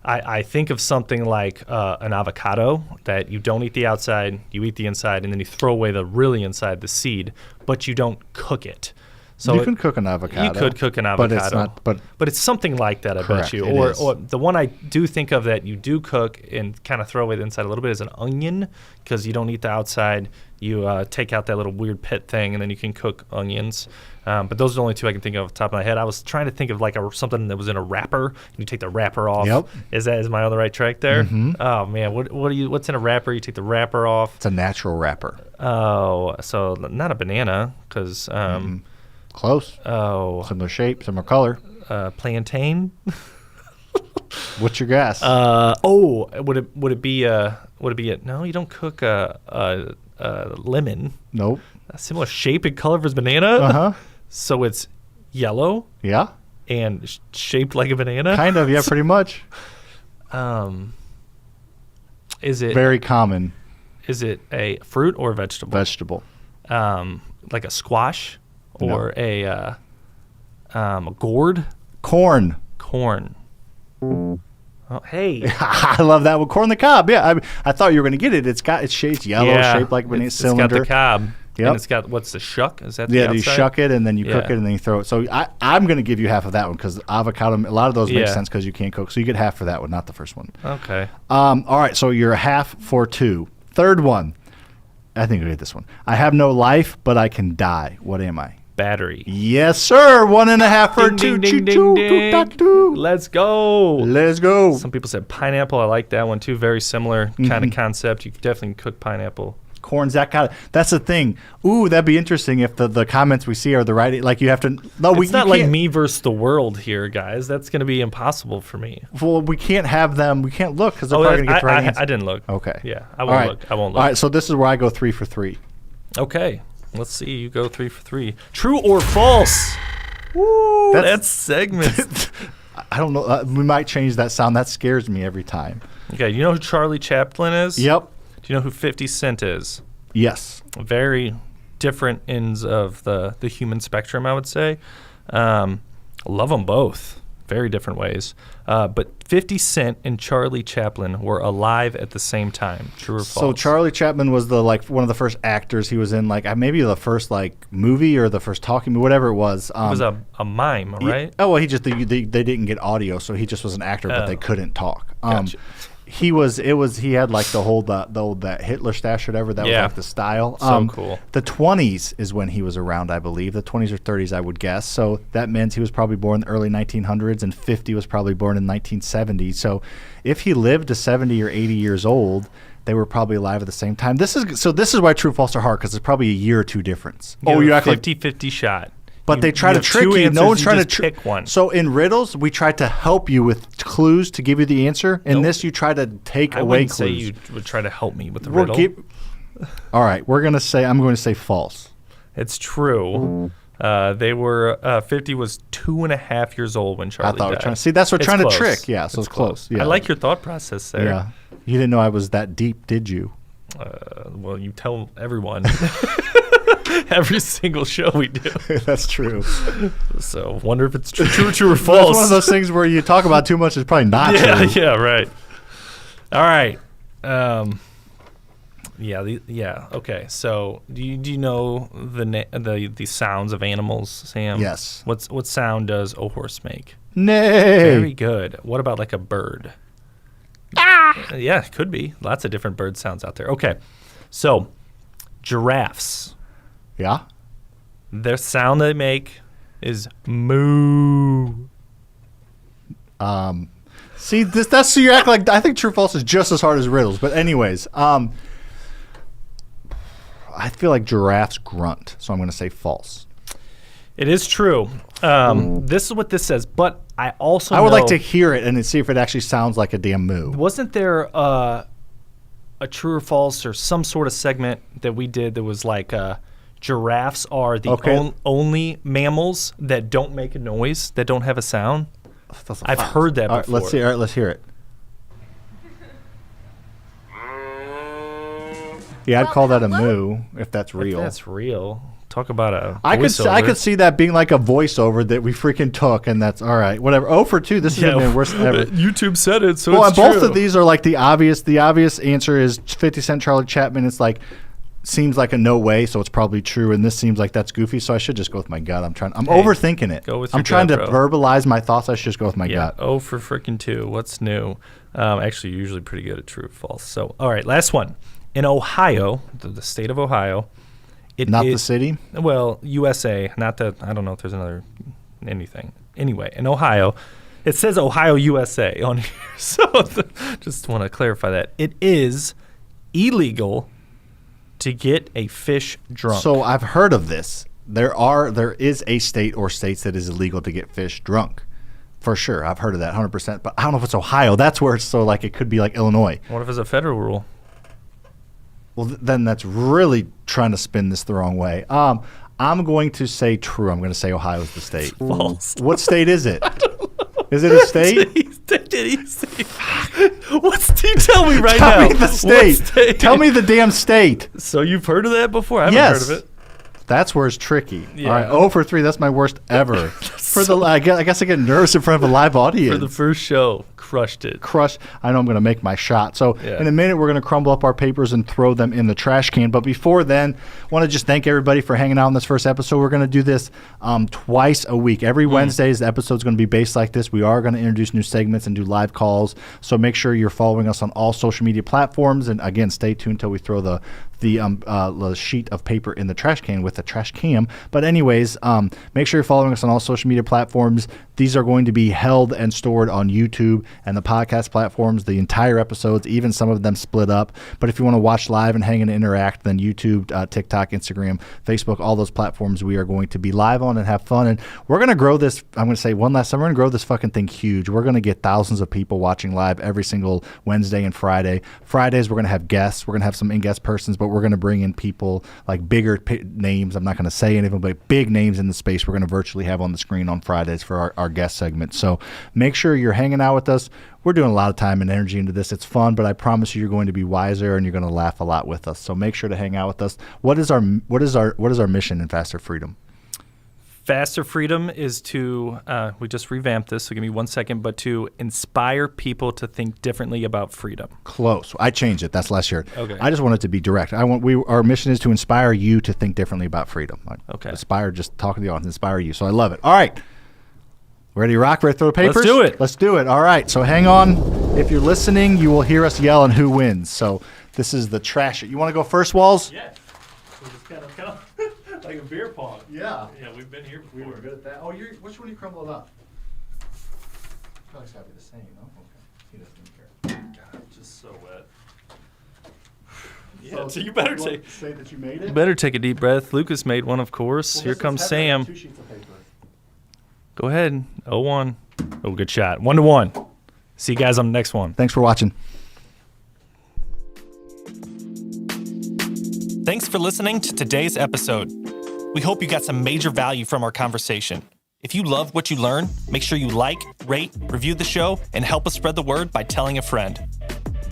I think of something like an avocado that you don't eat the outside, you eat the inside, and then you throw away the really inside, the seed, but you don't cook it. So you can cook an avocado. You could cook an avocado, but it's not. But it's something like that, I bet you. Or the one I do think of that you do cook and kind of throw away the inside a little bit is an onion, because you don't eat the outside. You take out that little weird pit thing, and then you can cook onions. But those are the only 2 I can think of off the top of my head. I was trying to think of something that was in a wrapper, and you take the wrapper off. Yep. Is my on the right track there? Mm-hmm. Oh man, what's in a wrapper? You take the wrapper off. It's a natural wrapper. Oh, so not a banana, because. Close. Oh. Similar shape, similar color. Plantain. What's your guess? Would it be no, you don't cook a lemon. Nope. A similar shape and color as banana. Uh-huh. So it's yellow. Yeah. And shaped like a banana. Kind of, yeah, pretty much. Is it very common? Is it a fruit or a vegetable? Vegetable. Like a squash or a gourd? Corn. Oh, hey. I love that one. Corn on the cob. Yeah, I thought you were going to get it. It's shaped yellow, shaped like a cylinder. It's got the cob. Yep. And it's got, what's the shuck? Is that the Yeah, you outside? shuck it and then you cook Yeah. it and then you throw it. So I'm going to give you half of that one because avocado, a lot of those make Yeah. sense because you can't cook. So you get half for that one, not the first one. Okay. All right, so you're a half for 2. Third one. I think you'll get this one. I have no life, but I can die. What am I? Battery. Yes, sir. 1.5 for 2. Ding, ding, ding, ding. Let's go. Let's go. Some people said pineapple. I like that one too. Very similar kind of concept. You could definitely cook pineapple. Corns, that's the thing. Ooh, that'd be interesting if the comments we see are the right. Like you have to. No, It's not like me versus the world here, guys. That's going to be impossible for me. Well, we can't have them. We can't look because they're probably going to get the right answer. I didn't look. Okay. Yeah, I won't look. I won't look. All right, so this is where I go 3 for 3. Okay. Let's see. You go 3 for 3. True or false? Woo, that's segment. I don't know. We might change that sound. That scares me every time. Okay. You know who Charlie Chaplin is? Yep. Do you know who 50 Cent is? Yes. Very different ends of the human spectrum, I would say. Love them both. Very different ways. But 50 Cent and Charlie Chaplin were alive at the same time. True or false? So Charlie Chaplin was one of the first actors. He was in maybe the first movie or the first talking movie, whatever it was. It was a mime, right? Well, he just they didn't get audio, so he just was an actor, but they couldn't talk. Gotcha. He had that Hitler stash or whatever. That was like the style. So cool. The 20s is when he was around, I believe. The 20s or 30s, I would guess. So that means he was probably born in the early 1900s, and 50 was probably born in 1970. So if he lived to 70 or 80 years old, they were probably alive at the same time. This is why true, false, or hard, because it's probably a year or two difference. You act 50-50 shot. But they try to trick you. No one's trying to pick one. So in riddles, we try to help you with clues to give you the answer. In this, you try to take away clues. I wouldn't say you would try to help me with the riddle. All right, I'm going to say false. It's true. They were 50 was 2.5 years old when Charlie died. We're trying to see. That's what we're trying to trick. Yeah, so it's close. Yeah. I like your thought process there. Yeah, you didn't know I was that deep, did you? Well, you tell everyone. Every single show we do. That's true. So, wonder if it's true or false. It's one of those things where you talk about too much, it's probably not true. Yeah, right. All right. Okay. So, do you know the sounds of animals, Sam? Yes. What sound does a horse make? Nay. Very good. What about like a bird? Ah. Yeah, it could be. Lots of different bird sounds out there. Okay. So, giraffes. Yeah. Their sound they make is moo. See, that's so you act like I think true false is just as hard as riddles. But anyways, I feel like giraffes grunt, so I'm going to say false. It is true. This is what this says, but I would like to hear it and see if it actually sounds like a damn moo. Wasn't there a true or false or some sort of segment that we did that was like giraffes are the only mammals that don't make a noise, that don't have a sound? I've heard that before. Let's see. All right, let's hear it. Yeah, I'd call that a moo if that's real. If that's real. Talk about a I voiceover. could see that being like a voiceover that we freaking took, and that's all right. Whatever. 0 for 2. This is the worst ever. YouTube said it, so well, it's and both true. of these are like the obvious. The obvious answer is 50 Cent, Charlie Chaplin. It's like seems like a no way, so it's probably true. And this seems like that's goofy, so I should just go with my gut. I'm overthinking it. Go with I'm your trying gut, to bro. verbalize my thoughts. I should just go with my gut. 0 for freaking 2. What's new? Actually, usually pretty good at true or false. So, all right, last one. In Ohio, the state of Ohio, the city? Well, USA. Not that I don't know if there's another anything. Anyway, in Ohio, it says Ohio, USA on here. So just want to clarify that. It is illegal to get a fish drunk. So I've heard of this. There is a state or states that is illegal to get fish drunk. For sure. I've heard of that 100%. But I don't know if it's Ohio. That's where it's so like it could be like Illinois. What if it's a federal rule? Well, then that's really trying to spin this the wrong way. I'm going to say true. I'm going to say Ohio is the state. False. What state is it? Is it a state? Did he say? What state? Tell me right now. Tell me the state. What state? Tell me the damn state. So you've heard of that before? I haven't heard of it. That's where it's tricky. Yeah. All right, 0 for 3. That's my worst ever. I guess I get nervous in front of a live audience. For the first show. crushed it. I know I'm going to make my shot. So Yeah. in a minute, we're going to crumble up our papers and throw them in the trash can. But before then, I want to just thank everybody for hanging out in this first episode. We're going to do this twice a week. Every Wednesdays, the episode's going to be based like this. We are going to introduce new segments and do live calls. So make sure you're following us on all social media platforms. And again, stay tuned until we throw the sheet of paper in the trash can with the trash cam. But anyways, make sure you're following us on all social media platforms. These are going to be held and stored on YouTube and the podcast platforms, the entire episodes, even some of them split up. But if you want to watch live and hang and interact, then YouTube, TikTok, Instagram, Facebook, all those platforms we are going to be live on and have fun. And we're going to grow this. I'm going to say one last time, we're going to grow this fucking thing huge. We're going to get thousands of people watching live every single Wednesday and Friday. Fridays, we're going to have guests. We're going to have some in-guest persons, but we're going to bring in people like bigger names. I'm not going to say anything, but big names in the space we're going to virtually have on the screen on Fridays for our guest segment. So make sure you're hanging out with us. We're doing a lot of time and energy into this. It's fun, but I promise you're going to be wiser and you're going to laugh a lot with us. So make sure to hang out with us. What is our mission in Faster Freedom? Faster Freedom is to, we just revamped this, so give me 1 second, but to inspire people to think differently about freedom. Close. I changed it. That's last year. Okay. I just want it to be direct. Our mission is to inspire you to think differently about freedom. Okay. Inspire, just talking to the audience, inspire you. So I love it. All right. Ready to rock? Ready to throw the papers? Let's do it. Let's do it. All right. So hang on. If you're listening, you will hear us yell and who wins. So this is the trash. You want to go first, Walls? Yeah. Kind of like a beer pong. Yeah. Yeah, we've been here We before. were good at that. Oh, which one you crumbled up? Probably got to be the same, no? Okay. He doesn't care. God, just so wet. Yeah, so you better want to say that you made it? better take a deep breath. Lucas made one, of course. Well, Here this comes is heavy. I got Sam. 2 sheets of paper. Go ahead. 0-1. Oh, good shot. 1-1. See you guys on the next one. Thanks for watching. Thanks for listening to today's episode. We hope you got some major value from our conversation. If you love what you learn, make sure you like, rate, review the show, and help us spread the word by telling a friend.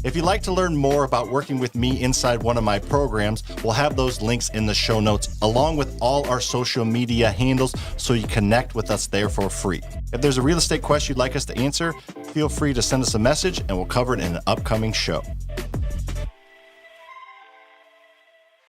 If you'd like to learn more about working with me inside one of my programs, we'll have those links in the show notes, along with all our social media handles, so you connect with us there for free. If there's a real estate question you'd like us to answer, feel free to send us a message and we'll cover it in an upcoming show.